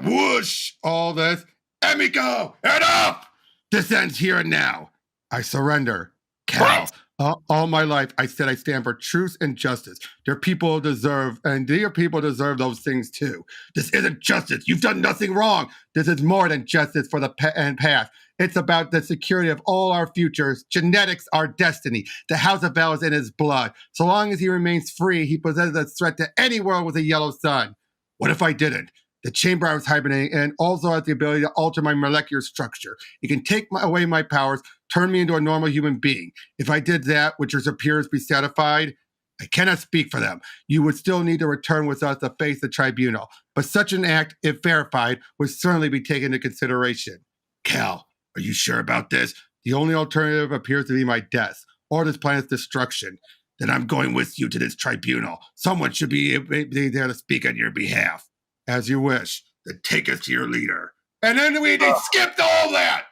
whoosh, all this. Emiko, head up! This ends here and now. I surrender. Cal. All my life, I said I stand for truth and justice. Their people deserve those things too. This isn't justice. You've done nothing wrong. This is more than justice for the past. It's about the security of all our futures. Genetics, our destiny. The House of L is in his blood. So long as he remains free, he possesses a threat to any world with a yellow sun. What if I didn't? The chamber I was hibernating in also has the ability to alter my molecular structure. It can take away my powers, turn me into a normal human being. If I did that, would your superiors be satisfied? I cannot speak for them. You would still need to return with us to face the tribunal. But such an act, if verified, would certainly be taken into consideration. Cal, are you sure about this? The only alternative appears to be my death, or this planet's destruction. Then I'm going with you to this tribunal. Someone should be there to speak on your behalf. As you wish. Then take us to your leader. And then they skipped all that.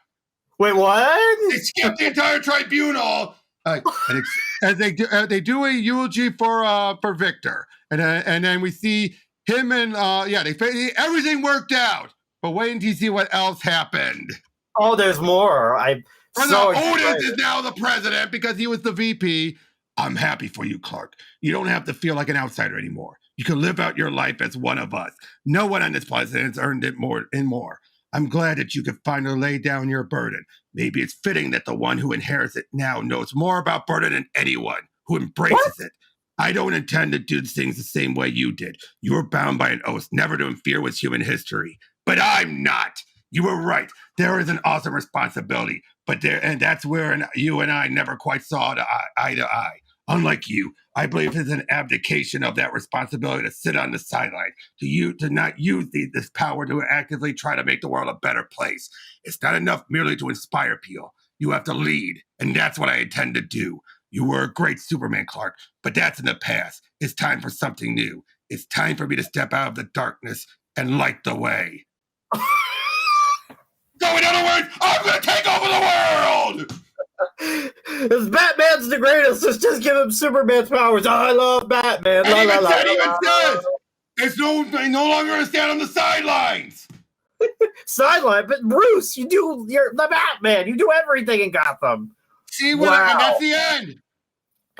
Wait, what? They skipped the entire tribunal. And they do a eulogy for Victor, and then we see him and everything worked out. But wait until you see what else happened. Oh, there's more. Otis is now the president because he was the VP. I'm happy for you, Clark. You don't have to feel like an outsider anymore. You can live out your life as one of us. No one on this planet has earned it more and more. I'm glad that you could finally lay down your burden. Maybe it's fitting that the one who inherits it now knows more about burden than anyone who embraces it. I don't intend to do things the same way you did. You were bound by an oath never to interfere with human history. But I'm not. You were right. There is an awesome responsibility, and that's where you and I never quite saw eye to eye. Unlike you, I believe it's an abdication of that responsibility to sit on the sideline, to not use this power to actively try to make the world a better place. It's not enough merely to inspire people. You have to lead, and that's what I intend to do. You were a great Superman, Clark, but that's in the past. It's time for something new. It's time for me to step out of the darkness and light the way. So in other words, I'm going to take over the world! If Batman's the greatest, let's just give him Superman's powers. Oh, I love Batman. And even says, it's no longer going to stand on the sidelines. Sideline? But Bruce, you're the Batman. You do everything in Gotham. See, and that's the end.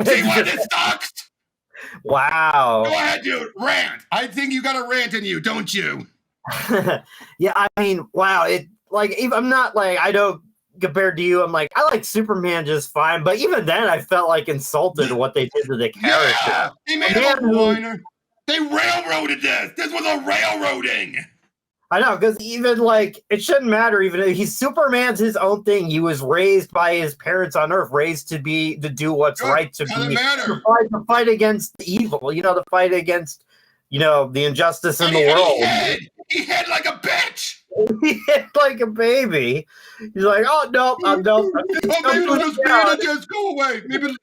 See what it sucks? Wow. Go ahead, dude. Rant. I think you got a rant in you, don't you? Yeah, I mean, wow. I'm not like, I don't, compared to you, I'm like, I like Superman just fine. But even then, I felt like insulted what they did to the character. Yeah, they made him a whiner. They railroaded this. This was a railroading. I know, because even like, it shouldn't matter. Even if Superman's his own thing. He was raised by his parents on Earth, raised to do what's right, to fight against the evil. To fight against, the injustice in the world. He hid like a bitch. He hit like a baby. He's like, oh no, I'm no. Just go away. Maybe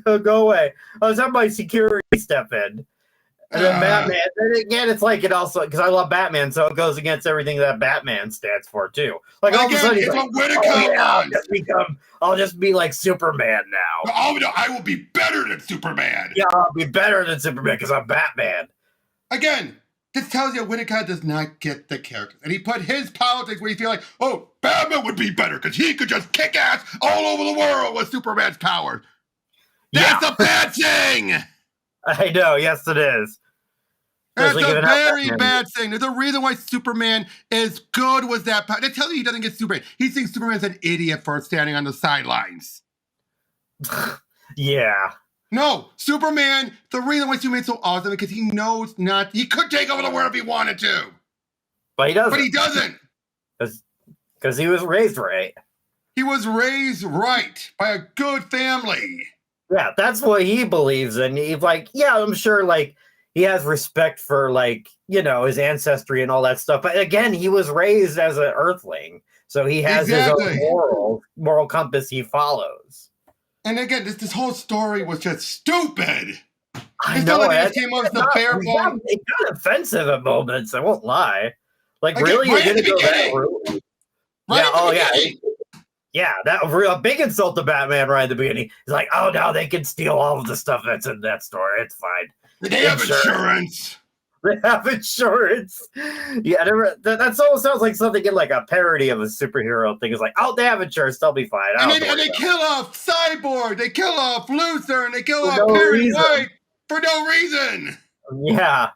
go away. I was having my security step in. And then Batman. And again, it's like it also, because I love Batman, so it goes against everything that Batman stands for too. Like all of a sudden, he's like, I'll just be like Superman now. I will be better than Superman. Yeah, I'll be better than Superman because I'm Batman. Again, this tells you Winnicott does not get the character. And he put his politics where you feel like, oh, Batman would be better because he could just kick ass all over the world with Superman's powers. That's a bad thing. I know. Yes, it is. That's a very bad thing. There's a reason why Superman is good with that power. They tell you he doesn't get Superman. He thinks Superman's an idiot for standing on the sidelines. Yeah. No, Superman, the reason why Superman's so awesome is because he could take over the world if he wanted to. But he doesn't. But he doesn't. Because he was raised right. He was raised right by a good family. Yeah, that's what he believes in. He's like, yeah, I'm sure, like, he has respect for, like, his ancestry and all that stuff. But again, he was raised as an Earthling. So he has his own moral compass he follows. And again, this whole story was just stupid. I know. It came off the bare-bone. It got offensive at moments, I won't lie. Like, again, really? You're going to go that route? Right yeah, oh yeah. Yeah, that real big insult to Batman right at the beginning. He's like, "Oh, now they can steal all of the stuff that's in that store. It's fine. They have insurance. They have insurance." Yeah, that almost sounds like something in like a parody of a superhero thing. It's like, "Oh, they have insurance. They'll be fine." And they kill off Cyborg. They kill off Luthor, and they kill off no Perry reason. White for no reason. Yeah.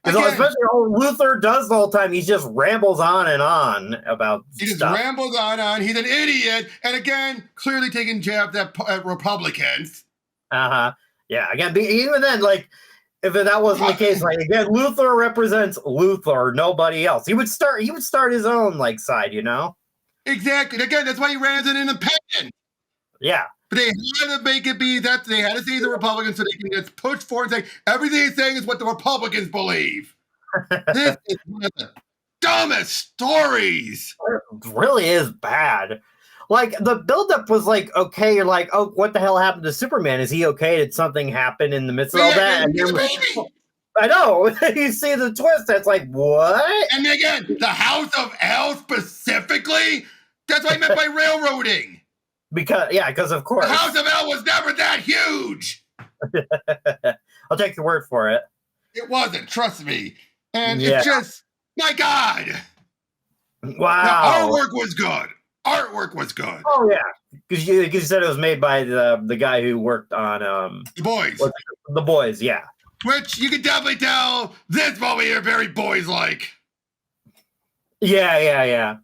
Because especially Luthor does the whole time, he just rambles on and on about He just stuff. rambles on. He's an idiot. And again, clearly taking jabs at Republicans. Uh-huh. Yeah, again, even then, like, if that wasn't the case, like, again, Luthor represents Luthor, nobody else. He would start his own, like, side, you know? Exactly. Again, that's why he ran as an independent. Yeah. But they had to make it be that they had to say the Republicans so they can just push forward and say everything he's saying is what the Republicans believe. This is one of the dumbest stories. It really is bad. Like, the buildup was like, okay, you're like, oh, what the hell happened to Superman? Is he okay? Did something happen in the midst of all that? I know. You see the twist. That's like, what? And again, the House of L specifically, that's what I meant by railroading. Because of course. The House of L was never that huge. I'll take your word for it. It wasn't, trust me. And it's just, my God. Wow. The artwork was good. Oh, yeah. Because you said it was made by the guy who worked on The Boys. The Boys, yeah. Which you can definitely tell this movie are very boys-like. Yeah.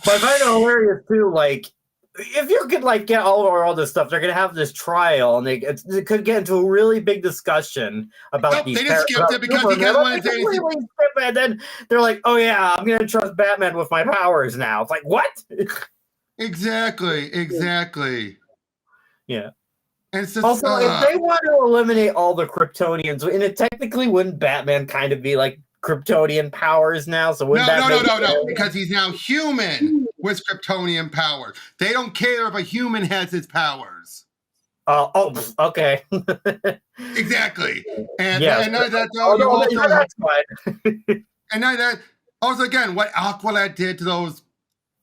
But I find it hilarious, too, like, if you could like get all this stuff, they're gonna have this trial, and it could get into a really big discussion about these. They just skipped it because he doesn't want to say anything. And then they're like, "Oh yeah, I'm gonna trust Batman with my powers now." It's like, what? Exactly. Yeah. And it's just, also, if they want to eliminate all the Kryptonians, and it technically wouldn't Batman kind of be like Kryptonian powers now? So wouldn't no, because he's now human with Kryptonian powers. They don't care if a human has his powers. Okay. Exactly. And yeah. And that's fine. And that also again, what Aqualad did to those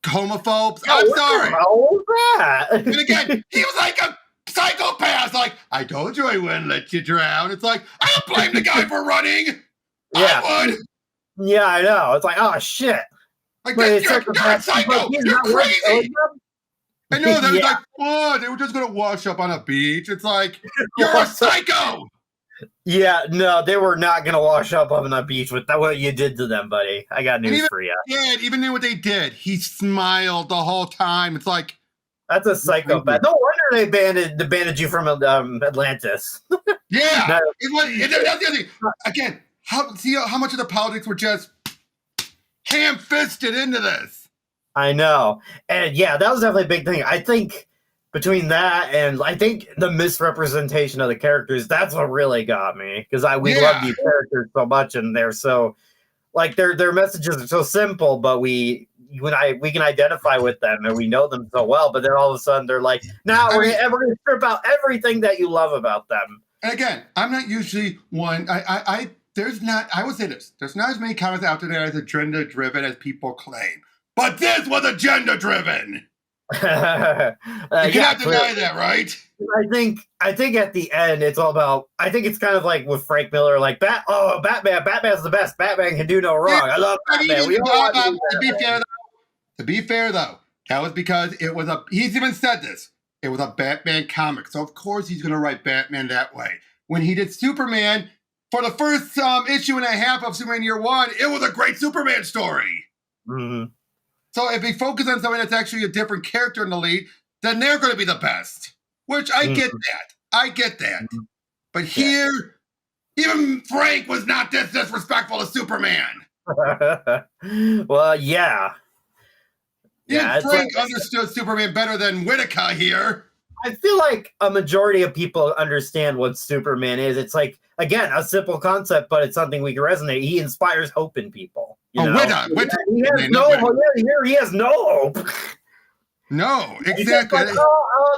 homophobes. I'm sorry. How was that? And again, he was like a psychopath. Like, I told you I wouldn't let you drown. It's like, I don't blame the guy for running. Yeah. I would. Yeah, I know. It's like, oh shit. Like, you're a psycho. You're crazy. I know. They was like, oh, they were just gonna wash up on a beach. It's like, you're a psycho. Yeah, no, they were not gonna wash up on a beach with that. What you did to them, buddy. I got news for you. Yeah, even knew what they did. He smiled the whole time. It's like, that's a psychopath. No wonder they banned you from Atlantis. Yeah, that's the other thing. Again, see how much of the politics were just ham-fisted into this. I know. And yeah, that was definitely a big thing. I think between that and I think the misrepresentation of the characters, that's what really got me. Because we love these characters so much, and they're so like their messages are so simple, but we can identify with them and we know them so well, but then all of a sudden they're like, we're gonna strip out everything that you love about them. And again, I'm not usually one. I would say this. There's not as many comics out there as agenda driven as people claim. But this was agenda driven. You cannot deny that, right? I think at the end it's all about. I think it's kind of like with Frank Miller, like Batman's the best. Batman can do no wrong. I love Batman. To be fair though, that was because it was he's even said this. It was a Batman comic, so of course he's going to write Batman that way. When he did Superman for the first issue and a half of Superman Year One, it was a great Superman story. Mm-hmm. So if he focuses on somebody that's actually a different character in the lead, then they're going to be the best. Which I get that. I get that. Mm-hmm. But here, even Frank was not this disrespectful to Superman. Well, yeah. Yeah, Frank understood Superman better than Whitaker here. I feel like a majority of people understand what Superman is. It's like, again, a simple concept, but it's something we can resonate. He inspires hope in people. He has no hope. No, exactly. Like,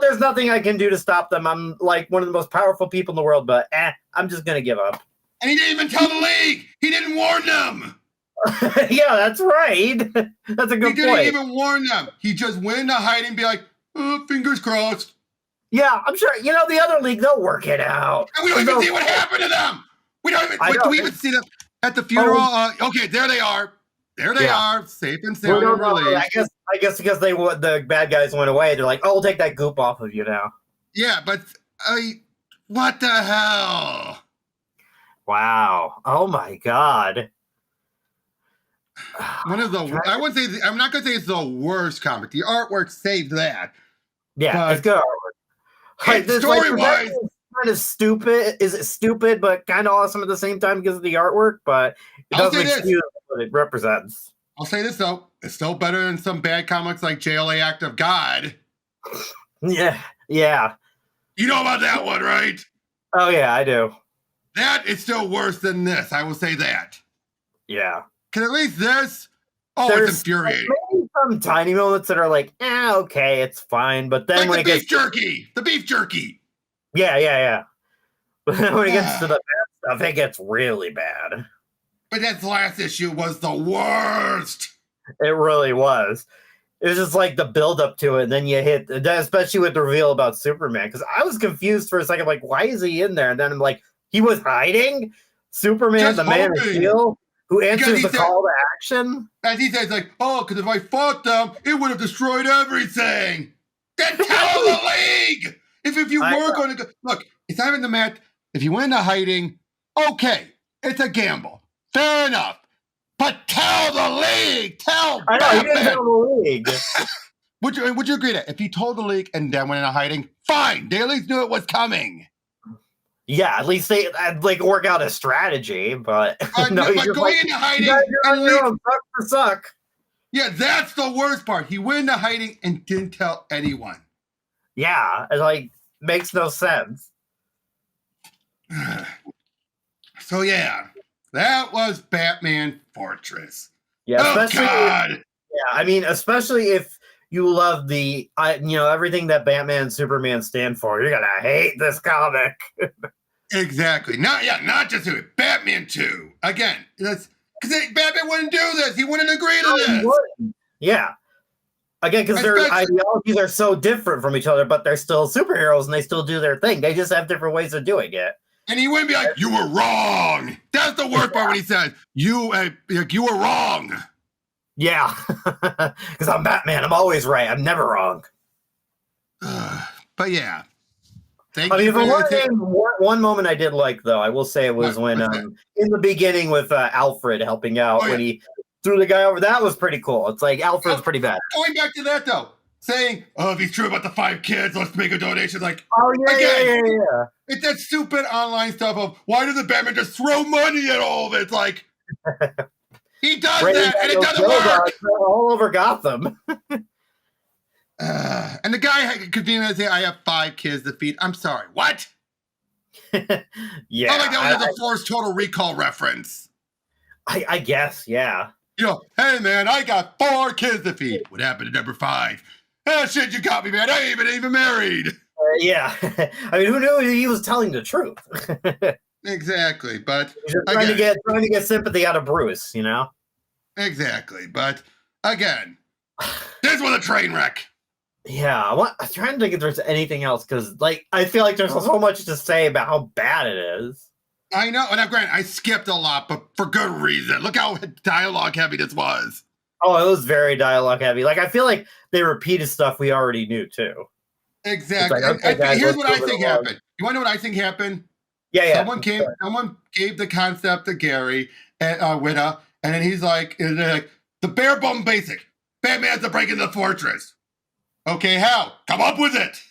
there's nothing I can do to stop them. I'm like one of the most powerful people in the world, but I'm just going to give up. And he didn't even tell the League. He didn't warn them. Yeah, that's right. That's a good He didn't point. even warn them. He just went into hiding and be like, oh, fingers crossed. Yeah, I'm sure. The other league, they'll work it out. And we don't even see what happened to them. We don't even, I wait, know. do we even see them at the funeral? Okay, there they are. There they are, safe and We sound don't and know. released. I guess because the bad guys went away, they're like, "Oh, we'll take that goop off of you now." Yeah, but what the hell? Wow. Oh my God. One of the, I wouldn't say, I'm not going to say it's the worst comic. The artwork saved that. Yeah, it's good. Like, story-wise, kind of stupid. Is it stupid, but kind of awesome at the same time because of the artwork? But it doesn't excuse what it represents. I'll say this though: it's still better than some bad comics like JLA Act of God. Yeah, yeah. You know about that one, right? Oh yeah, I do. That is still worse than this. I will say that. Yeah. Because at least this, it's infuriating. Maybe some tiny moments that are like, okay, it's fine. But then like when the beef jerky. Yeah. But then when it gets to the bad stuff, it gets really bad. But that last issue was the worst. It really was. It was just like the build up to it, and then you hit, especially with the reveal about Superman. Because I was confused for a second, like, why is he in there? And then I'm like, he was hiding. Superman, Just the Man of Steel, who answers the call to action. And he says, like, because if I fought them, it would have destroyed everything. Then tell the league. If you were going to go, look, it's not even the match. If you went into hiding, okay, it's a gamble. Fair enough. But tell the league. Tell I know, Batman. you didn't tell the league. Would you agree that if you told the league and then went into hiding, fine, they at least knew it was coming. Yeah, at least they work out a strategy, but no, but going into hiding suck. Yeah, that's the worst part. He went into hiding and didn't tell anyone. Yeah, it makes no sense. So yeah, that was Batman Fortress. Yeah, especially, God. Yeah, I mean, especially if you love everything that Batman and Superman stand for, you're gonna hate this comic. Exactly. Not just Batman 2. Again, that's because Batman wouldn't do this. He wouldn't agree to this. Yeah. Again, because their ideologies are so different from each other, but they're still superheroes and they still do their thing. They just have different ways of doing it. And he wouldn't be like, "You were wrong." That's the worst part when he says, "You were wrong." Yeah, because I'm Batman. I'm always right. I'm never wrong. But yeah. One moment I did like, though, I will say it was when in the beginning with Alfred helping out when he threw the guy over. That was pretty cool. It's like Alfred's pretty bad. Going back to that though, saying, if he's true about the 5 kids, let's make a donation. Like, yeah. It's that stupid online stuff of why does the Batman just throw money at all of it? It's like he does that and it doesn't work. All over Gotham. And the guy could be say, "I have 5 kids to feed." I'm sorry, what? Yeah, that was a Force Total Recall reference. I guess, yeah. Hey man, I got 4 kids to feed. What happened to number 5? Shit, you got me, man. I ain't even married. Yeah, I mean, who knew he was telling the truth? Exactly, but he's just trying to get sympathy out of Bruce, Exactly, but again, this was a train wreck. Yeah, I'm trying to think if there's anything else because, I feel like there's so much to say about how bad it is. I know, and granted, I skipped a lot, but for good reason. Look how dialogue heavy this was. Oh, it was very dialogue heavy. I feel like they repeated stuff we already knew too. Exactly. Here's what I think happened. You want to know what I think happened? Yeah. Someone gave the concept to Gary and Witta, and then he's like, the bare bone basic. Batman has to break into the fortress. Okay, how? Come up with it.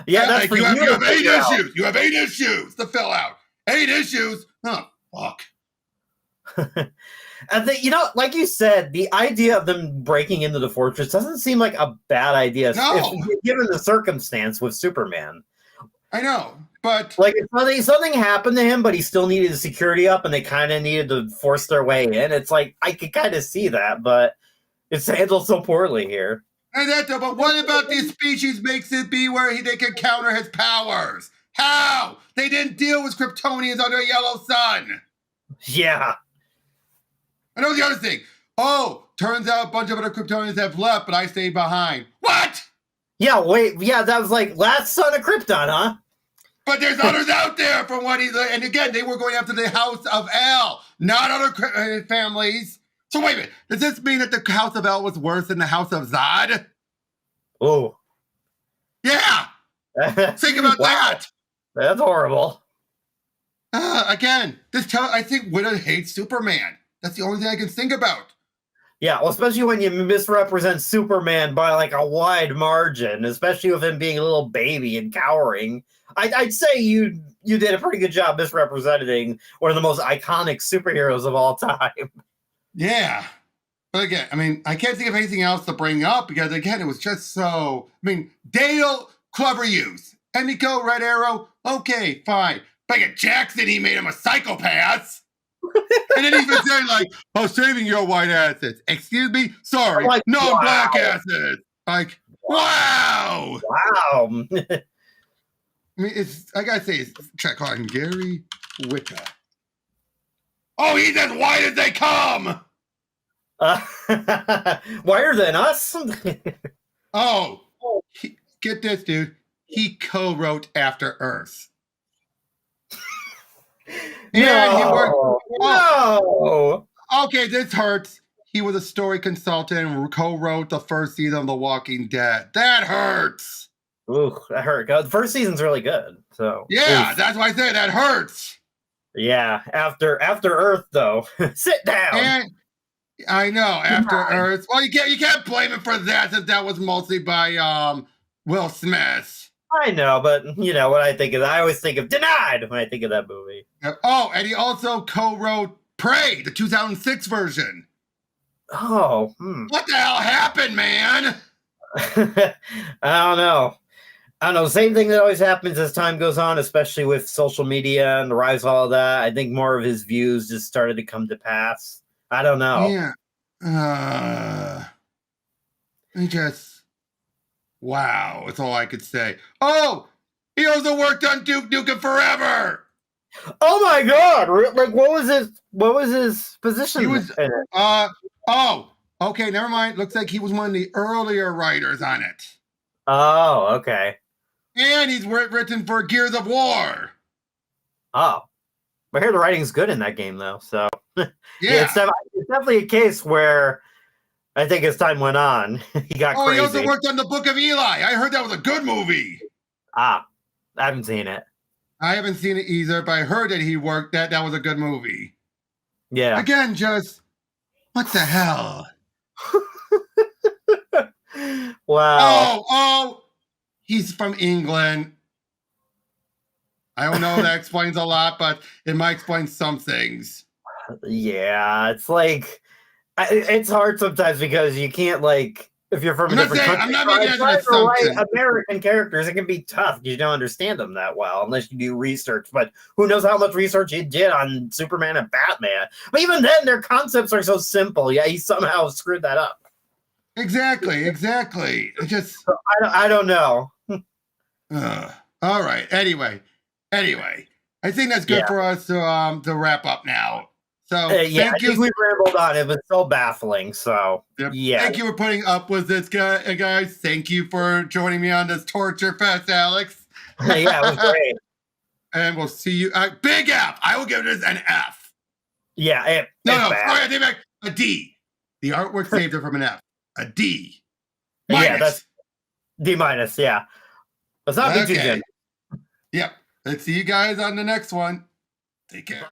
Yeah, that's for you have 8 issues. You have 8 issues to fill out. 8 issues. Oh, fuck. And like you said, the idea of them breaking into the fortress doesn't seem like a bad idea. No. Given the circumstance with Superman. I know, but if something happened to him, but he still needed the security up, and they kind of needed to force their way in. It's like I could kind of see that, but it's handled so poorly here. But what about these species makes it be where they can counter his powers? How? They didn't deal with Kryptonians under a yellow sun. Yeah. I know the other thing. Oh, turns out a bunch of other Kryptonians have left, but I stayed behind. What? Yeah, wait, yeah, that was like Last Son of Krypton, huh? But there's others out there from what and again, they were going after the House of L, not other families. So wait a minute, does this mean that the House of L was worse than the House of Zod? Oh. Yeah! Think about that! That's horrible. Again, I think Widow hates Superman. That's the only thing I can think about. Yeah, well, especially when you misrepresent Superman by like a wide margin, especially with him being a little baby and cowering. I'd say you did a pretty good job misrepresenting one of the most iconic superheroes of all time. Yeah. But again, I mean, I can't think of anything else to bring up because, again, it was just so... I mean, Dale, clever use. Emiko, Red Arrow, okay, fine. But Jackson, he made him a psychopath. And then he's been saying, like, oh, saving your white asses. Excuse me? Sorry. Like, no, wow. black asses. Like, wow. Wow. I mean, I gotta say, check on Gary Wicca. Oh, he's as white as they come! Whiter than us? Oh, get this, dude. He co-wrote After Earth. No. He worked. No. Okay, this hurts. He was a story consultant and co-wrote the first season of The Walking Dead. That hurts. Ooh, that hurt. The first season's really good. So yeah, that's why I say that hurts. Yeah, after Earth though, sit down. And I know After Earth. Well, you can't blame him for that, since that was mostly by Will Smith. I know, but you know what I think of. I always think of Denied when I think of that movie. Oh, and he also co-wrote Prey, the 2006 version. Oh, what the hell happened, man? I don't know. Same thing that always happens as time goes on, especially with social media and the rise of all of that. I think more of his views just started to come to pass. I don't know. Yeah. Wow, that's all I could say. Oh, he also worked on Duke Nukem Forever. Oh my God! Like, what was his position? He was. Okay, never mind. Looks like he was one of the earlier writers on it. Oh, okay. And he's written for Gears of War. Oh, I hear the writing's good in that game, though. So yeah, it's definitely a case where I think as time went on, he got crazy. He also worked on the Book of Eli. I heard that was a good movie. I haven't seen it. I haven't seen it either, but I heard that he worked that was a good movie. Yeah. Again, just what the hell? Wow. Oh, he's from England. I don't know, that explains a lot, but it might explain some things. Yeah, it's like it's hard sometimes because you can't, like, if you're from a different country, I'm not making an assumption. American characters, it can be tough. You don't understand them that well unless you do research. But who knows how much research he did on Superman and Batman? But even then, their concepts are so simple. Yeah, he somehow screwed that up. Exactly. It just I don't know. All right. Anyway, I think that's good for us to wrap up now. So yeah, I think we rambled on. It was so baffling. So yeah, thank you for putting up with this, guys. Thank you for joining me on this torture fest, Alex. Yeah, it was great. And we'll see you. Big F. I will give this an F. Yeah. I take back a D. The artwork saved it from an F. A D. Minus. Yeah, that's D minus. Yeah. Let's not be too good. Yep. Let's see you guys on the next one. Take care.